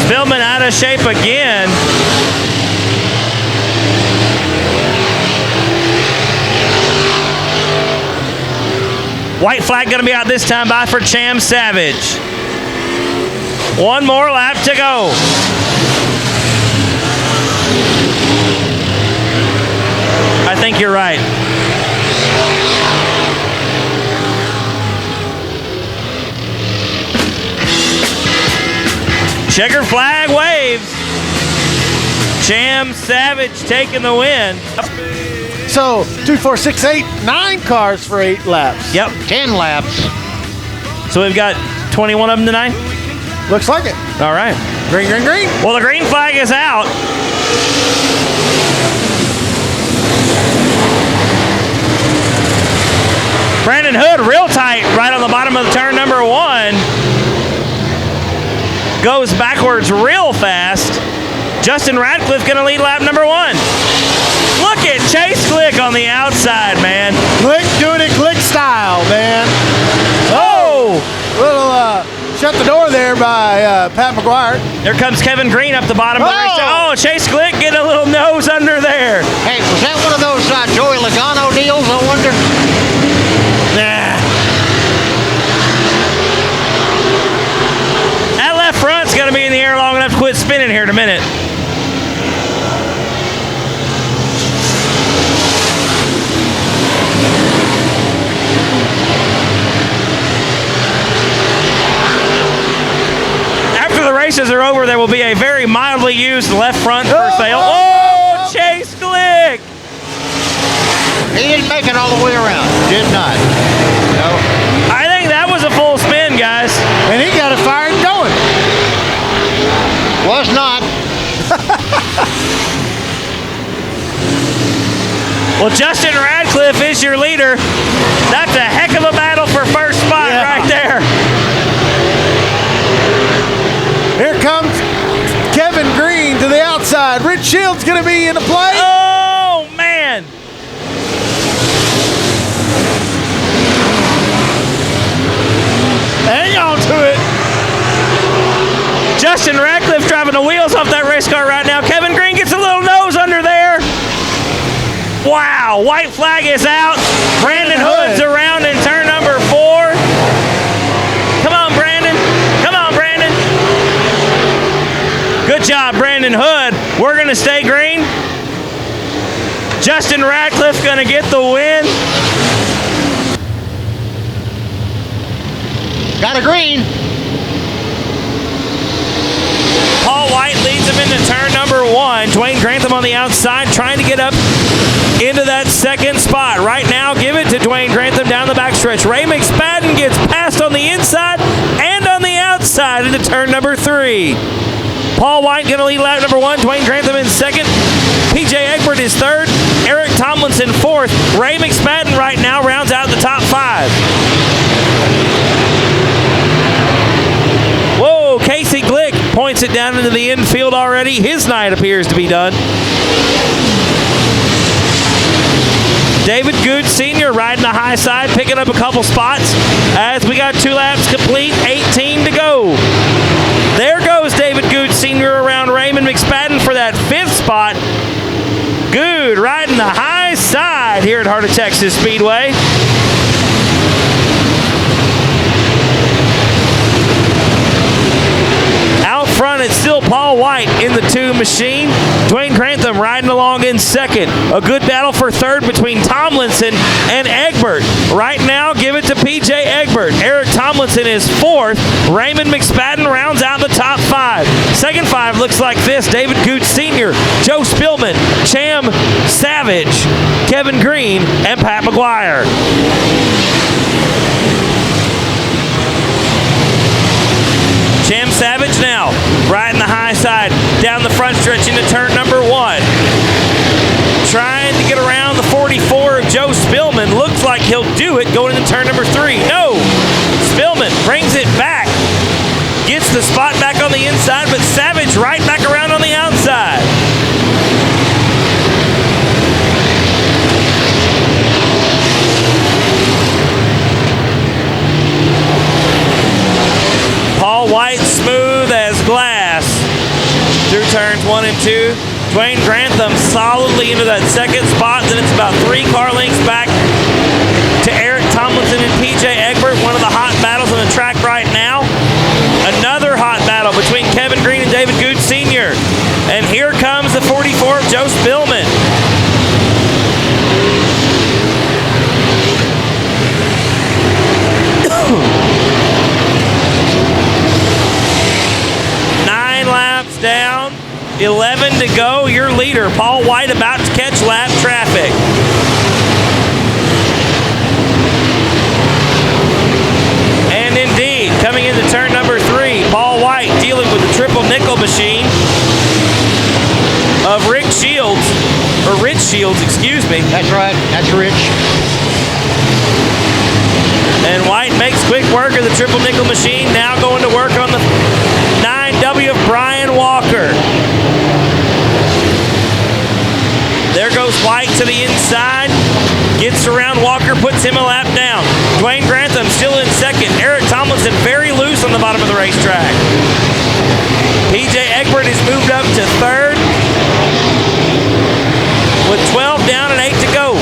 Spillman out of shape again. White flag going to be out this time by for Cham Savage. One more lap to go. I think you're right. Checker flag waves. Cham Savage taking the win. So 2, 4, 6, 8, 9 cars for 8 laps. Yep. 10 laps. So we've got 21 of them tonight? Looks like it. All right. Green, green, green. Well, the green flag is out. Brandon Hood real tight right on the bottom of turn number 1. Goes backwards real fast. Justin Radcliffe going to lead lap number 1. Look at Chase Glick on the outside, man. Glick doing it Glick style, man. Oh! Little shut the door there by Pat McGuire. There comes Kevin Green up the bottom of the race. Oh! Oh, Chase Glick getting a little nose under there. Hey, was that one of those Joey Logano deals, I wonder? Nah. That left front's going to be in the air long enough to quit spinning here in a minute. After the races are over, there will be a very mildly used left front for sale. Oh, Chase Glick! He didn't make it all the way around. Did not. No. I think that was a full spin, guys. And he got it fired going. Was not. Well, Justin Radcliffe is your leader. That's a heck of a battle for first spot right there. Here comes Kevin Green to the outside. Rich Shields going to be in the play. Oh, man. Hang on to it. Justin Radcliffe driving the wheels off that race car right now. Kevin Green gets a little nose under there. Wow, white flag is out. Brandon Hood's around in turn number 4. Come on, Brandon. Come on, Brandon. Good job, Brandon Hood. We're going to stay green. Justin Radcliffe going to get the win. Got a green. Paul White leads him into turn number 1. Dwayne Grantham on the outside trying to get up into that second spot. Right now, give it to Dwayne Grantham down the backstretch. Ray McSpadden gets passed on the inside and on the outside into turn number 3. Paul White going to lead lap number 1. Dwayne Grantham in second. PJ Egbert is third. Eric Tomlinson fourth. Ray McSpadden right now rounds out the top 5. Whoa, Casey Glick points it down into the infield already. His night appears to be done. David Good Sr. riding the high side, picking up a couple spots as we got 2 laps complete, 18 to go. There goes David Good Sr. around Raymond McSpadden for that 5th spot. Good riding the high side here at Heart of Texas Speedway. Out front one, it's still Paul White in the 2 machine. Dwayne Grantham riding along in second. A good battle for third between Tomlinson and Egbert. Right now, give it to PJ Egbert. Eric Tomlinson is fourth. Raymond McSpadden rounds out the top 5. Second 5 looks like this. David Gooch Sr., Joe Spillman, Cham Savage, Kevin Green, and Pat McGuire. Cham Savage now riding the high side down the front stretch into turn number 1. Trying to get around the 44 of Joe Spillman. Looks like he'll do it going into turn number 3. No! Spillman brings it back. Gets the spot back on the inside, but Savage right back around on the outside. Paul White smooth as glass through turns 1 and 2. Dwayne Grantham solidly into that second spot. Then it's about 3 car lengths back to Eric Tomlinson and PJ Egbert. One of the hot battles on the track right now. Another hot battle between Kevin Green and David Gooch Sr. And here comes the 44 of Joe Spillman. Down, 11 to go. Your leader, Paul White, about to catch lap traffic. And indeed, coming into turn number 3, Paul White dealing with the triple nickel machine of Rich Shields, excuse me. That's right, that's Rich. And White makes quick work of the triple nickel machine, now going to work on the 9W of Brian Walker. There goes White to the inside. Gets around Walker, puts him a lap down. Dwayne Grantham still in second. Eric Tomlinson very loose on the bottom of the racetrack. PJ Egbert has moved up to third with 12 down and 8 to go.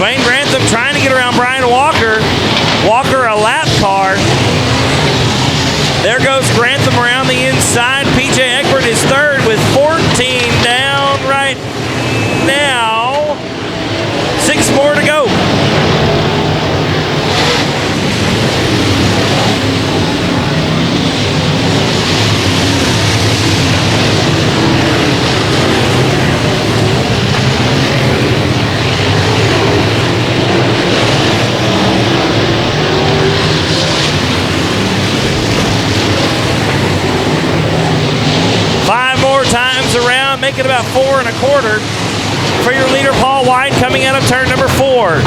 Dwayne Grantham trying to get around Brian Walker. Walker a lap car. There goes Grantham around the inside. PJ Egbert is third with 14 down right now. 6 more to go. Make it about 4 1/4 for your leader, Paul White, coming out of turn number 4.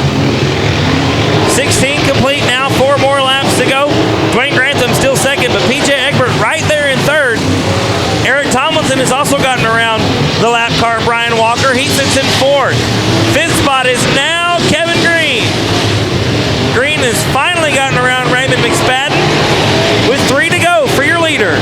16 complete now, 4 more laps to go. Dwayne Grantham still second, but PJ Egbert right there in third. Eric Tomlinson has also gotten around the lap car, Brian Walker. He sits in fourth. Fifth spot is now Kevin Green. Green has finally gotten around Raymond McSpadden with 3 to go for your leader.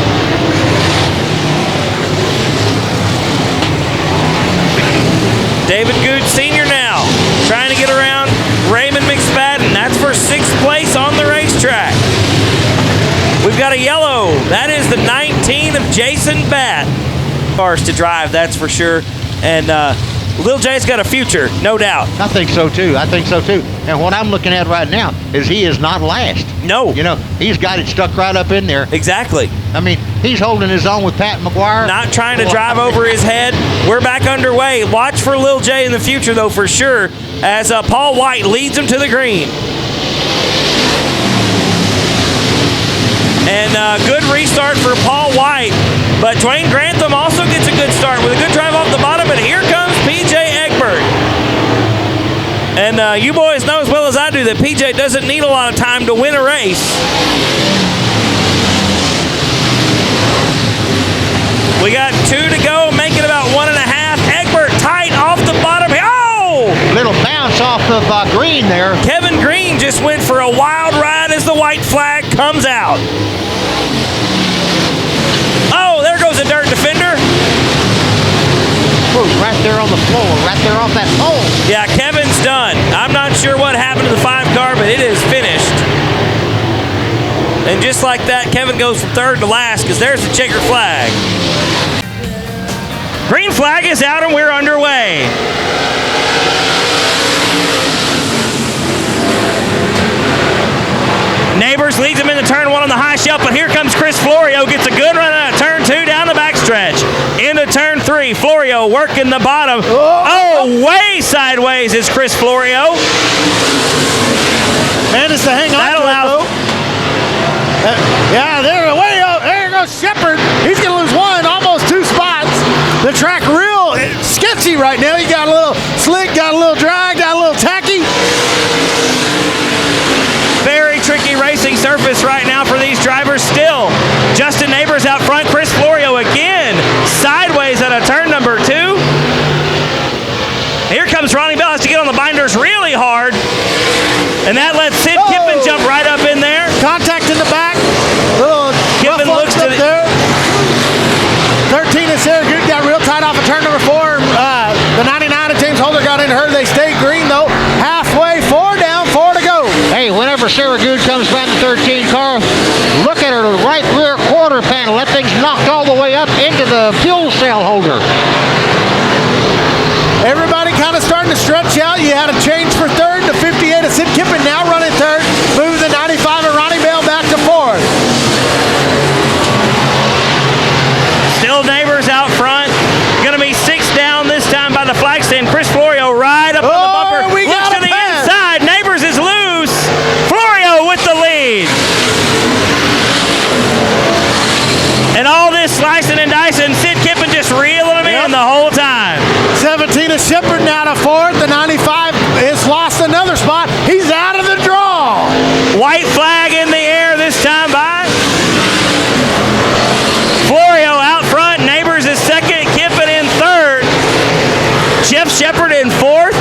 David Gooch Sr. now trying to get around Raymond McSpadden. That's for 6th place on the racetrack. We've got a yellow. That is the 19 of Jason Batt. Cars to drive, that's for sure. And Lil J's got a future, no doubt. I think so too. And what I'm looking at right now is he is not last. No. You know, he's got it stuck right up in there. Exactly. I mean, he's holding his own with Pat McGuire. Not trying to drive over his head. We're back underway. Watch for Lil J in the future, though, for sure, as Paul White leads him to the green. And good restart for Paul White. But Dwayne Grantham also gets a good start with a good drive off the bottom. But here comes PJ Egbert. And you boys know as well as I do that PJ doesn't need a lot of time to win a race. We got 2 to go, make it about 1.5. Egbert tight off the bottom. Oh! Little bounce off of Green there. Kevin Green just went for a wild ride as the white flag comes out. the dirt defender? Ooh, right there on the floor, right there off that pole. Yeah, Kevin's done. I'm not sure what happened to the 5 car, but it is finished. And just like that, Kevin goes from third to last because there's the checker flag. Green flag is out and we're underway. Neighbors leads him into turn 1 on the high shelf, but here comes Chris Florio. Gets a good run out of turn 2 down the backstretch. Into turn 3, Florio working the bottom. Oh, way sideways is Chris Florio. Managed to hang on to it, though. Yeah, way up. There goes Shepard. He's going to lose 1, almost 2 spots. The track real sketchy right now. He got a little slick, got a little dry, got a little tacky. Very tricky racing surface right now for these drivers still. Justin Neighbors out front. Chris Florio again sideways out of turn number 2. Here comes Ronnie Bell. Has to get on the binders really hard. And that lets Sid Kippen jump right up in there. Contact in the back. Little Kippen looks to there. 13 is there. Good, got real tight off of turn number 4. The 99 of James Holder got into her. They stayed green though. Halfway, 4 down, 4 to go. Hey, whenever Sarah Good comes back to 13 car, look at her right rear quarter panel. That thing's knocked all the way up into the fuel cell holder. Everybody kind of starting to stretch out. You had a change for third to 58 of Sid Kippen now running third. Move the 95 of Ronnie Bell back to fourth. Still Neighbors out front. Going to be 6 down this time by the flag stand. Chris Florio right up on the bumper. We looks got to the pass. inside. Neighbors is loose. Florio with the lead. And all this slicing and dicing, Sid Kippen just reeling them in the whole time. 17 of Shepard now to fourth. The 95 has lost another spot. He's out of the draw. White flag in the air this time by Florio out front. Neighbors is second. Kippen in third. Jeff Shepard in fourth.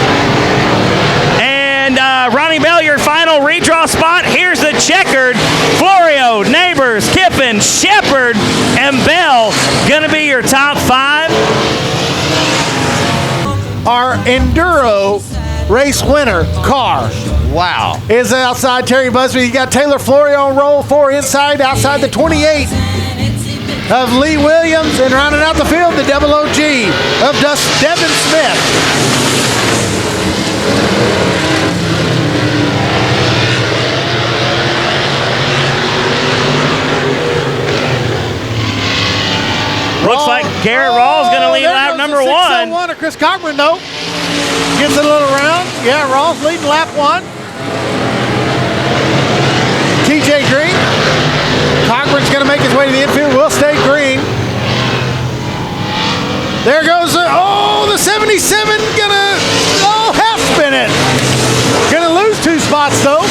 And Ronnie Bell, your final redraw spot. Here's the checkered. Florio, Neighbors, Kippen, Shepard, and Bell going to be your top 5. Our Enduro race winner car. Wow. Is outside Terry Busby. You got Taylor Florio on roll 4 inside, outside the 28 of Lee Williams, and rounding out the field, the double OG of Devin Smith. Looks like Garrett Rawls going to lead lap number 1. 601 of Chris Cochran, though. Gets a little round. Yeah, Rawls leading lap 1. TJ Green. Cochran's going to make his way to the infield. Will stay green. There goes the 77 gonna half spin it. Gonna lose 2 spots though.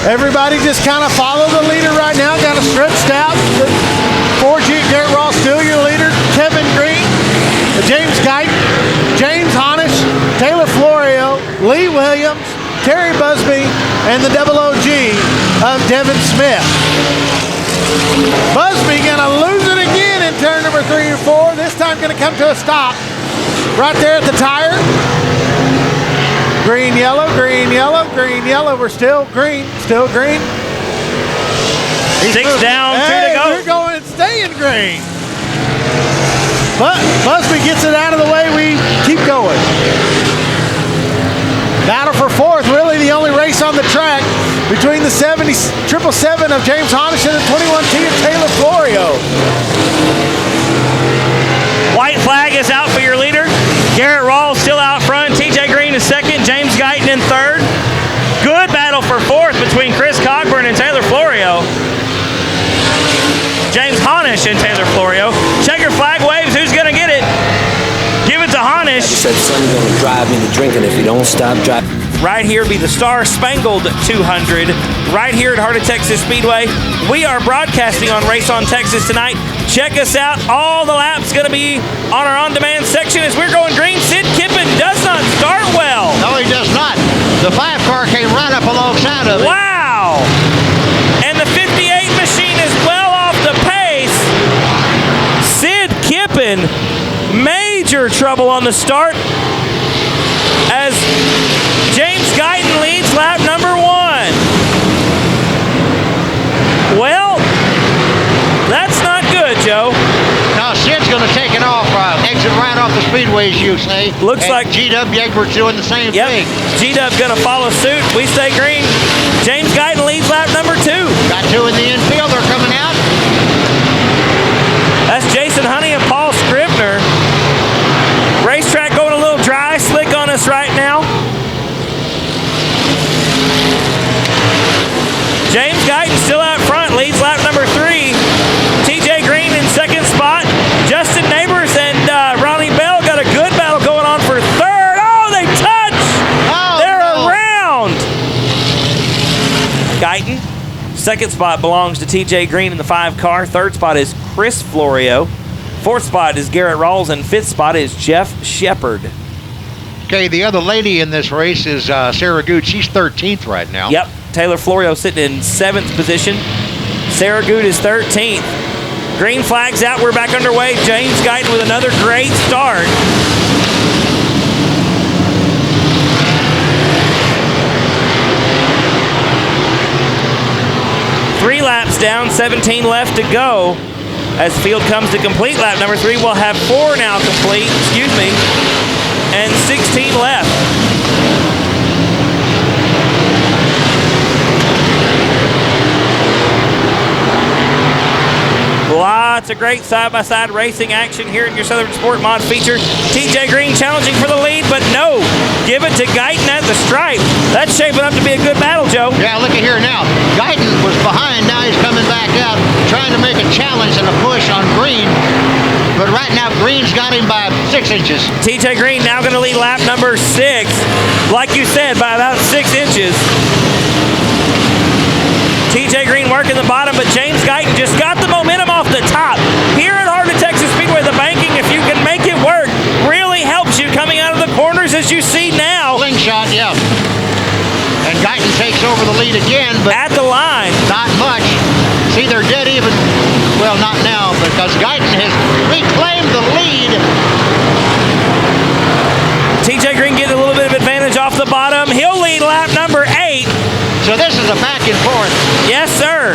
Everybody just kind of follow the leader right now. Got a stretched out. 4G Garrett Ross still your leader. Kevin Green, James Guyton, James Honish, Taylor Florio, Lee Williams, Terry Busby, and the double OG of Devin Smith. Busby gonna lose it again in turn number 3 or 4. This time gonna come to a stop right there at the tire. Green, yellow, green, yellow, green, yellow. We're still green, still green. 6 down, 2 to go. We're going and staying green. But Busby gets it out of the way. We keep going. Battle for 4th, really the only race on the track between the 777 of James Honish and the 21T of Taylor Florio. White flag is out for your leader. Garrett Rawls still out front. TJ Green is second. James Guyton in third. Good battle for 4th between Chris Cockburn and Taylor Florio. James Honish and Taylor Florio. Checker flag waves. Who's going to get it? Give it to Honish. said, son's going to drive me to drinking if you don't stop driving. Right here be the Star Spangled 200, right here at Heart of Texas Speedway. We are broadcasting on Race on Texas tonight. Check us out. All the laps going to be on our on-demand section as we're going green. Sid Kippen does not start well. No, he does not. The 5-car came right up alongside of it. Wow! And the 58 machine is well off the pace. Sid Kippen, major trouble on the start as James Guyton leads lap number 1. Well, that's not good, Joe. Now Sid's going to take it off, exit right off the speedway, as you say. Looks and like G-Dub Egbert's doing the same thing. G-Dub going to follow suit. We stay green. James Guyton leads lap number 2. Got 2 in the infield. They're coming out. That's Jason Honey and Paul Scribner. Racetrack going a little dry, slick on us right now. James Guyton still out front, leads lap number 3. TJ Green in second spot. Justin Neighbors and Ronnie Bell got a good battle going on for third. Oh, they touch! Oh, they're no. around! Guyton, second spot belongs to TJ Green in the 5-car. Third spot is Chris Florio. Fourth spot is Garrett Rawls, and fifth spot is Jeff Shepard. Okay, the other lady in this race is Sarah Good. She's 13th right now. Yep, Taylor Florio sitting in 7th position. Sarah Good is 13th. Green flag's out, we're back underway. James Guyton with another great start. Three laps down, 17 left to go. As the field comes to complete lap number 3, we'll have 4 now complete, and 16 left. Lots of great side-by-side racing action here in your Southern Sport Mod feature. TJ Green challenging for the lead, but no. Give it to Guyton at the stripe. That's shaping up to be a good battle, Joe. Yeah, look at here now. Guyton was behind. Now he's coming back out, trying to make a challenge and a push on Green. But right now, Green's got him by 6 inches. TJ Green now going to lead lap number 6. Like you said, by about 6 inches. TJ Green working the bottom, but James Guyton just got the momentum off the top. Here at Heart of Texas Speedway, the banking, if you can make it work, really helps you coming out of the corners as you see now. Slingshot, yeah. And Guyton takes over the lead again, but at the line. Not much. See, they're dead even. Well, not now, because Guyton has reclaimed the lead. TJ Green getting a little bit of advantage off the bottom. He'll lead lap number 8. So this is a back and forth. Yes, sir.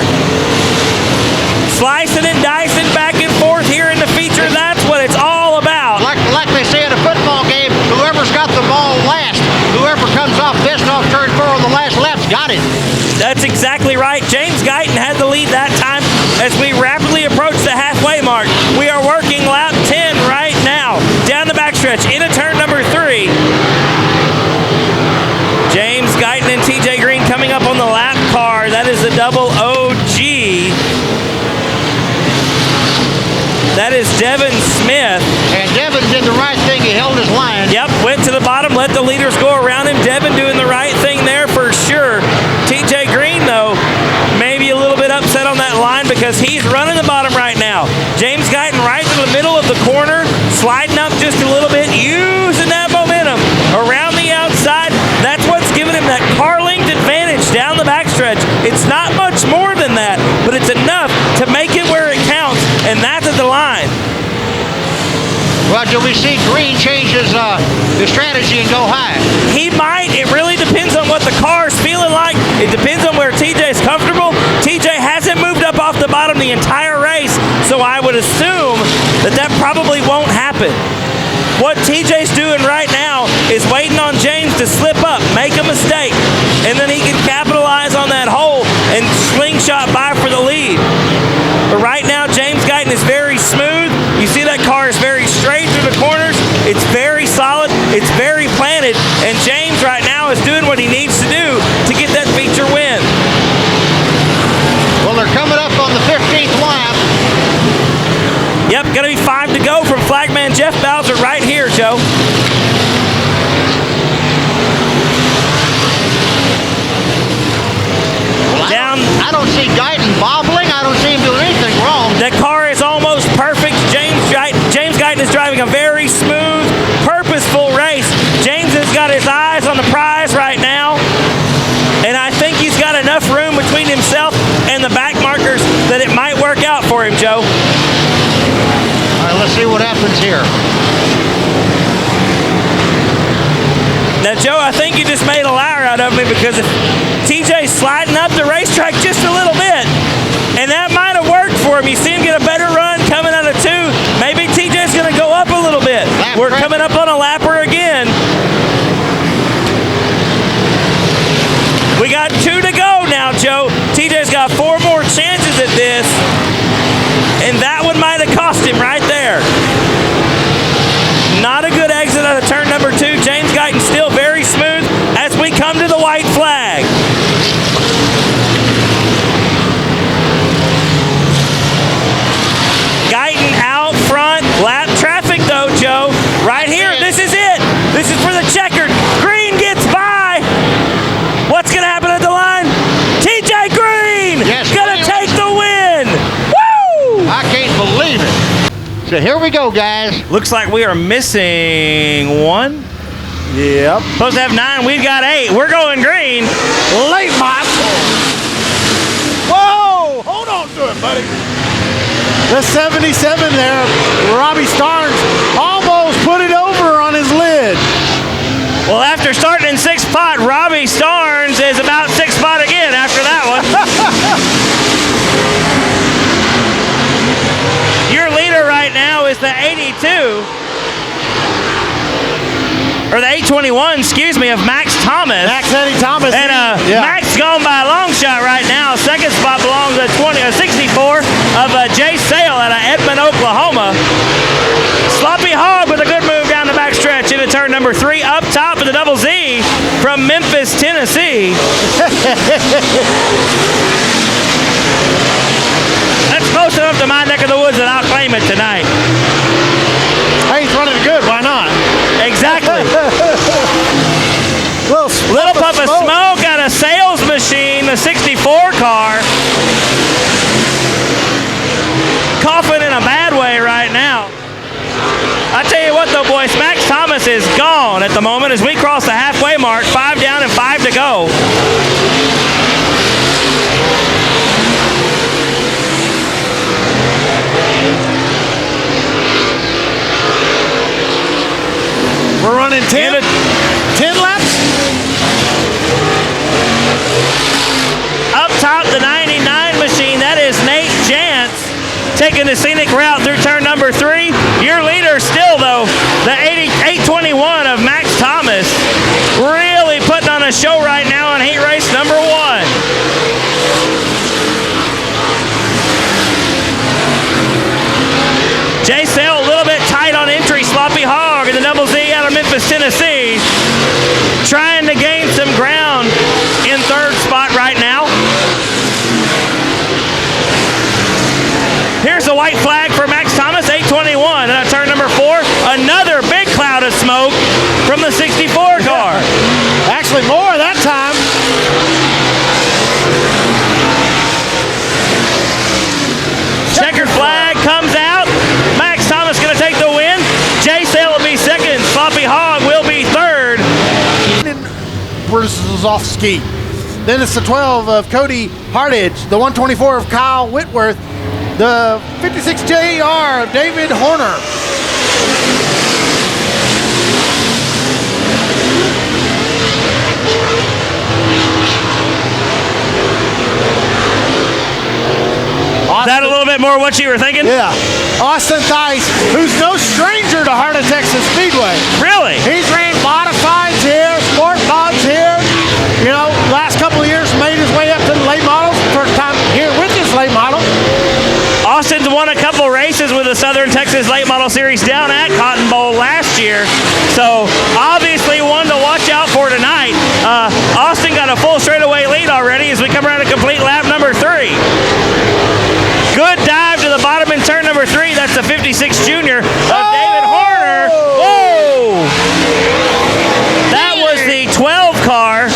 Slicing and dicing back and forth here in the feature. That's what it's all about. Like they say in a football game, whoever's got the ball last, whoever comes off best off turn 4 on the last lap's got it. That's exactly right. James Guyton had the lead that time as we rapidly approach the halfway mark. We are working lap 10 right now. Down the backstretch into turn number 3. James Guyton and TJ Green coming up on the lap car. That is the double OG. That is Devin Smith. And Devin did the right thing. He held his line. Yep, went to the bottom, let the leaders go around him. Devin doing the right thing there for sure. TJ Green, though, maybe a little bit upset on that line because he's running the bottom right now. James Guyton right to the middle of the corner, sliding up just a little bit, using that momentum around the outside. That's what's giving him that car length advantage down the backstretch. It's not much more than that, but it's enough to make it where it counts, and that's at the line. Well, do we see Green change his strategy and go high? He might. It really depends on what the car's feeling like. It depends on where TJ's comfortable. TJ hasn't moved up off the bottom the entire race, so I would assume that probably won't happen. What TJ's doing right now is waiting on James to slip up, make a mistake, and then he can capitalize on that hole and slingshot by for the lead. But right now, James Guyton is very smooth. You see that car is very straight through the corners. It's very solid. It's very planted. And James right now is doing what he needs to do to get that feature win. Well, they're coming up on the 15th lap. Yep, going to be 5 to go from flagman Jeff Bowser right here, Joe. I don't see Guyton bobbling. I don't see him doing anything wrong. The car is almost perfect. James Guyton is driving a very smooth, purposeful race. James has got his eyes on the prize right now, and I think he's got enough room between himself and the back markers that it might work out for him, Joe. All right, let's see what happens here. Now, Joe, I think you just made a liar out of me, because if TJ's sliding up the racetrack just a little bit, and that might have worked for him. You see him get a better run coming out of 2. Maybe TJ's going to go up a little bit. We're coming up on a lapper again. We got 2 to go now, Joe. TJ's got 4 more chances at this, and that one might have cost him right there. Not a good exit out of turn number 2. James Guyton still very smooth as we come to the white flag. Guyton out front. Lap traffic though, Joe. Right here. This is it. This is for the checkered. Green gets by. What's going to happen at the line? TJ Green going to take the win. Woo! I can't believe it. So here we go, guys. Looks like we are missing 1. Yep. Supposed to have 9. We've got 8. We're going green. Late Mott. Whoa! Hold on to it, buddy. The 77 there, Robbie Starnes almost put it over on his lid. Well, after starting in 6th spot, Robbie Starnes is about 6th spot again after that one. Your leader right now is the 82. Or the 821, excuse me, of Max Thomas. Max Eddie Thomas. And Max gone by a long shot right now. 2nd spot belongs to 64 of Jay Sale out of Edmond, Oklahoma. Sloppy Hog with a good move down the backstretch into turn number 3. Up top of the double Z from Memphis, Tennessee. That's close enough to my neck of the woods that I'll claim it tonight. Hey, he's running good. Why not? Exactly. Little puff of smoke out of Sales Machine, the 64 car. Coughing in a bad way right now. I tell you what though, boys, Max Thomas is gone at the moment as we cross the halfway mark. 5 down and 5 to go. We're running 10 laps. Up top, the 99 machine, that is Nate Jantz taking the scenic route through turn number 3. Your leader still, though, the 821 of Max Thomas, really putting on a show right now in heat race number 1. Jay Sale a little bit tight on entry. Sloppy Hog in the double Z out of Memphis, Tennessee, trying to gain some ground in 3rd spot right now. Here's the white flag for Max Thomas, 821. And at turn number 4, another big cloud of smoke from the 64 car. Actually, more that time. Checkered flag comes out. Max Thomas going to take the win. Jay Sale will be 2nd. Sloppy Hog will be 3rd. Brzozowski. Then it's the 12 of Cody Hartage. The 124 of Kyle Whitworth. The 56 JR of David Horner. Is that a little bit more what you were thinking? Yeah. Austin Theis, who's no stranger to Heart of Texas Speedway. Really? He's ran modifieds here, sport mods here. You know, last couple of years made his way up to the late models. First time here with his late model. Austin's won a couple races with the Southern Texas Late Model Series down at Cotton Bowl last year. So obviously one to watch out for tonight. Austin got a full straightaway lead already as we come around to complete lap number 3. Good dive to the bottom in turn number 3. That's the 56 junior of David Horner. Whoa! That was the 12 car.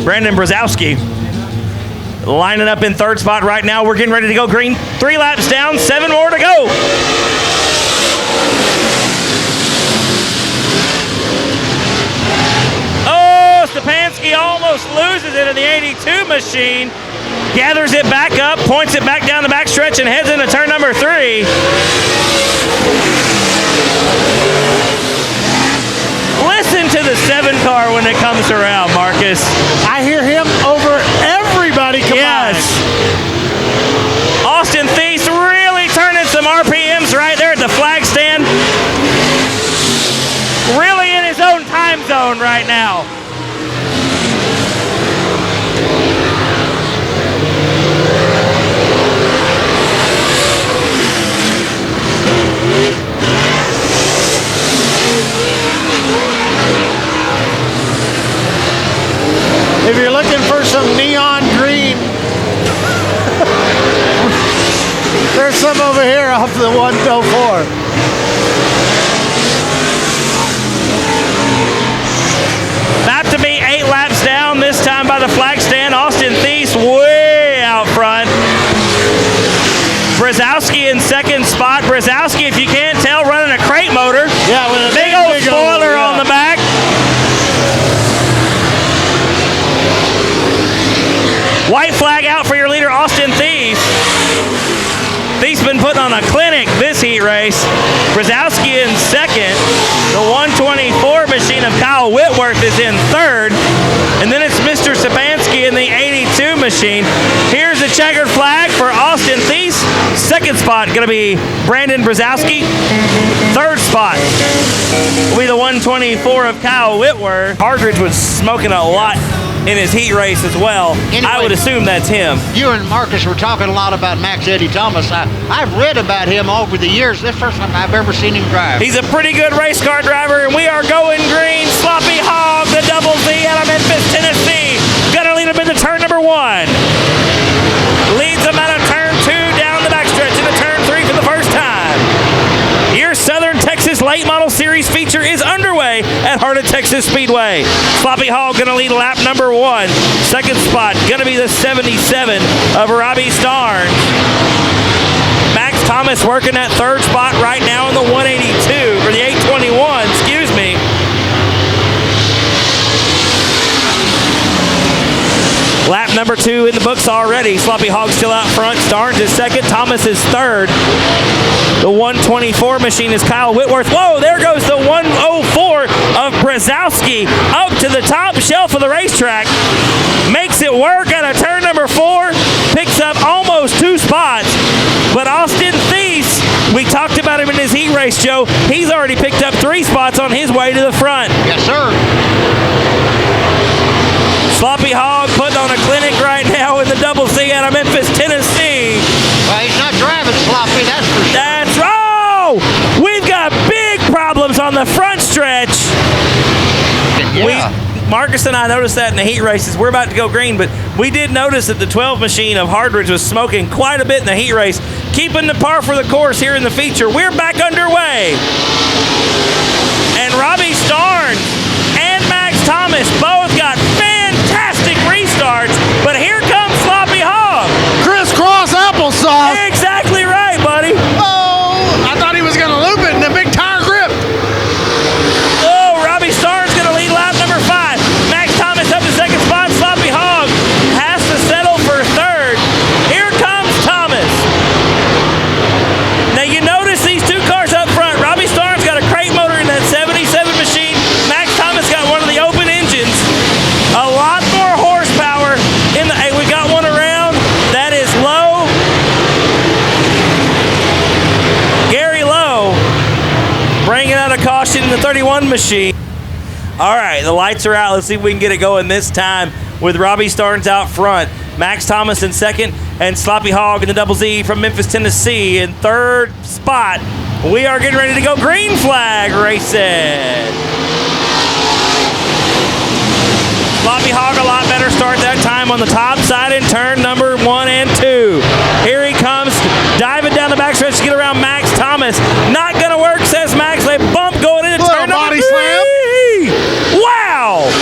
Brandon Brandon Brzezowski. Lining up in third spot right now. We're getting ready to go green. 3 laps down, 7 more to go. Oh, Stepanski almost loses it in the 82 machine. Gathers it back up, points it back down the backstretch, and heads into turn number 3. Listen to the 7 car when it comes around, Marcus. I hear him over everybody combined. Yes. Austin Thies really turning some RPMs right there at the flag stand. Really in his own time zone right now. If you're looking for some neon green, there's some over here off the 104. About to be 8 laps down, this time by the flag stand. Austin Thies way out front. Brzezowski in second spot. Brzezowski, if you can't tell, running a crate motor. Yeah, with a big old spoiler on the back. White flag out for your leader, Austin Thies. Thies been putting on a clinic this heat race. Brzezowski in second. The 124 machine of Kyle Whitworth is in third. And then it's Mr. Stepanski in the 82 machine. Here's the checkered flag for Austin Thies. Second spot going to be Brandon Brzezowski. Third spot will be the 124 of Kyle Whitworth. Hardridge was smoking a lot in his heat race as well. Anyway, I would assume that's him. You and Marcus were talking a lot about Max Eddie Thomas. I've read about him over the years. This is the first time I've ever seen him drive. He's a pretty good race car driver, and we are going green. Sloppy Hog, the double Z out of Memphis, Tennessee. Gonna lead him into turn number 1. Leads him out of turn 2 down the backstretch into turn 3 for the first time. Your Southern Texas Late Model Series feature is underway at Heart of Texas Speedway. Sloppy Hog gonna lead lap number 1. Second spot gonna be the 77 of Robbie Starnes. Max Thomas working that third spot right now in the 182 or the 821, excuse me. Lap number 2 in the books already. Sloppy Hog still out front. Starnes is second. Thomas is third. The 124 machine is Kyle Whitworth. Whoa, there goes the 104 of Brzezowski up to the top shelf of the racetrack. Makes it work out of turn number 4. Picks up almost 2 spots. But Austin Thies, we talked about him in his heat race, Joe. He's already picked up 3 spots on his way to the front. Yes, sir. Sloppy Hog putting on a clinic right now in the double Z out of Memphis, Tennessee. Well, he's not driving sloppy, that's for sure. That's right. We've got big problems on the front stretch. Yeah. Marcus and I noticed that in the heat races. We're about to go green, but we did notice that the 12 machine of Hardridge was smoking quite a bit in the heat race, keeping the par for the course here in the feature. We're back underway. And Robbie Starnes and Max Thomas both got fantastic restarts, but here comes Sloppy Hog. Crisscross applesauce. Exactly right, buddy. Oh, I thought he was going to loop it in the big tire grip. Oh, Robbie Starnes going to lead lap number 5. Max Thomas up to second spot. Sloppy Hog has to settle for third. Here comes Thomas. Now you notice these 2 cars up front. Robbie Starnes got a crate motor in that 77 machine. Max Thomas got one of the open engines. A lot more horsepower in the. Hey, we got one around. That is Lowe. Gary Lowe bringing out a caution in the 31 machine. All right, the lights are out. Let's see if we can get it going this time with Robbie Starnes out front. Max Thomas in second, and Sloppy Hog in the double Z from Memphis, Tennessee in third spot. We are getting ready to go green flag racing. Sloppy Hog a lot better start that time on the top side in turn number 1 and 2. Here he comes, diving down the backstretch to get around Max Thomas. Not gonna work, says Max. They bump going into turn number 3. Wow!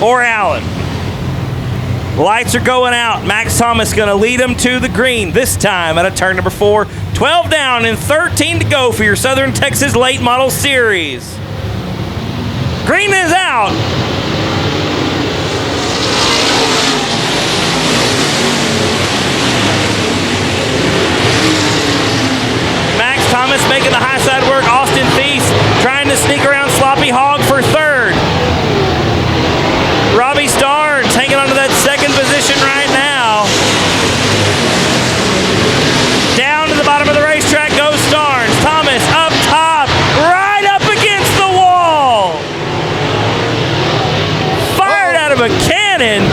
or Allen. Lights are going out. Max Thomas going to lead them to the green this time out of turn number 4. 12 down and 13 to go for your Southern Texas Late Model Series. Green is out. Max Thomas making the high side work. Austin Thies trying to sneak around Sloppy Hog for third. Robbie Starnes hanging on to that second position right now. Down to the bottom of the racetrack goes Starnes. Thomas up top, right up against the wall. Fired out of a cannon.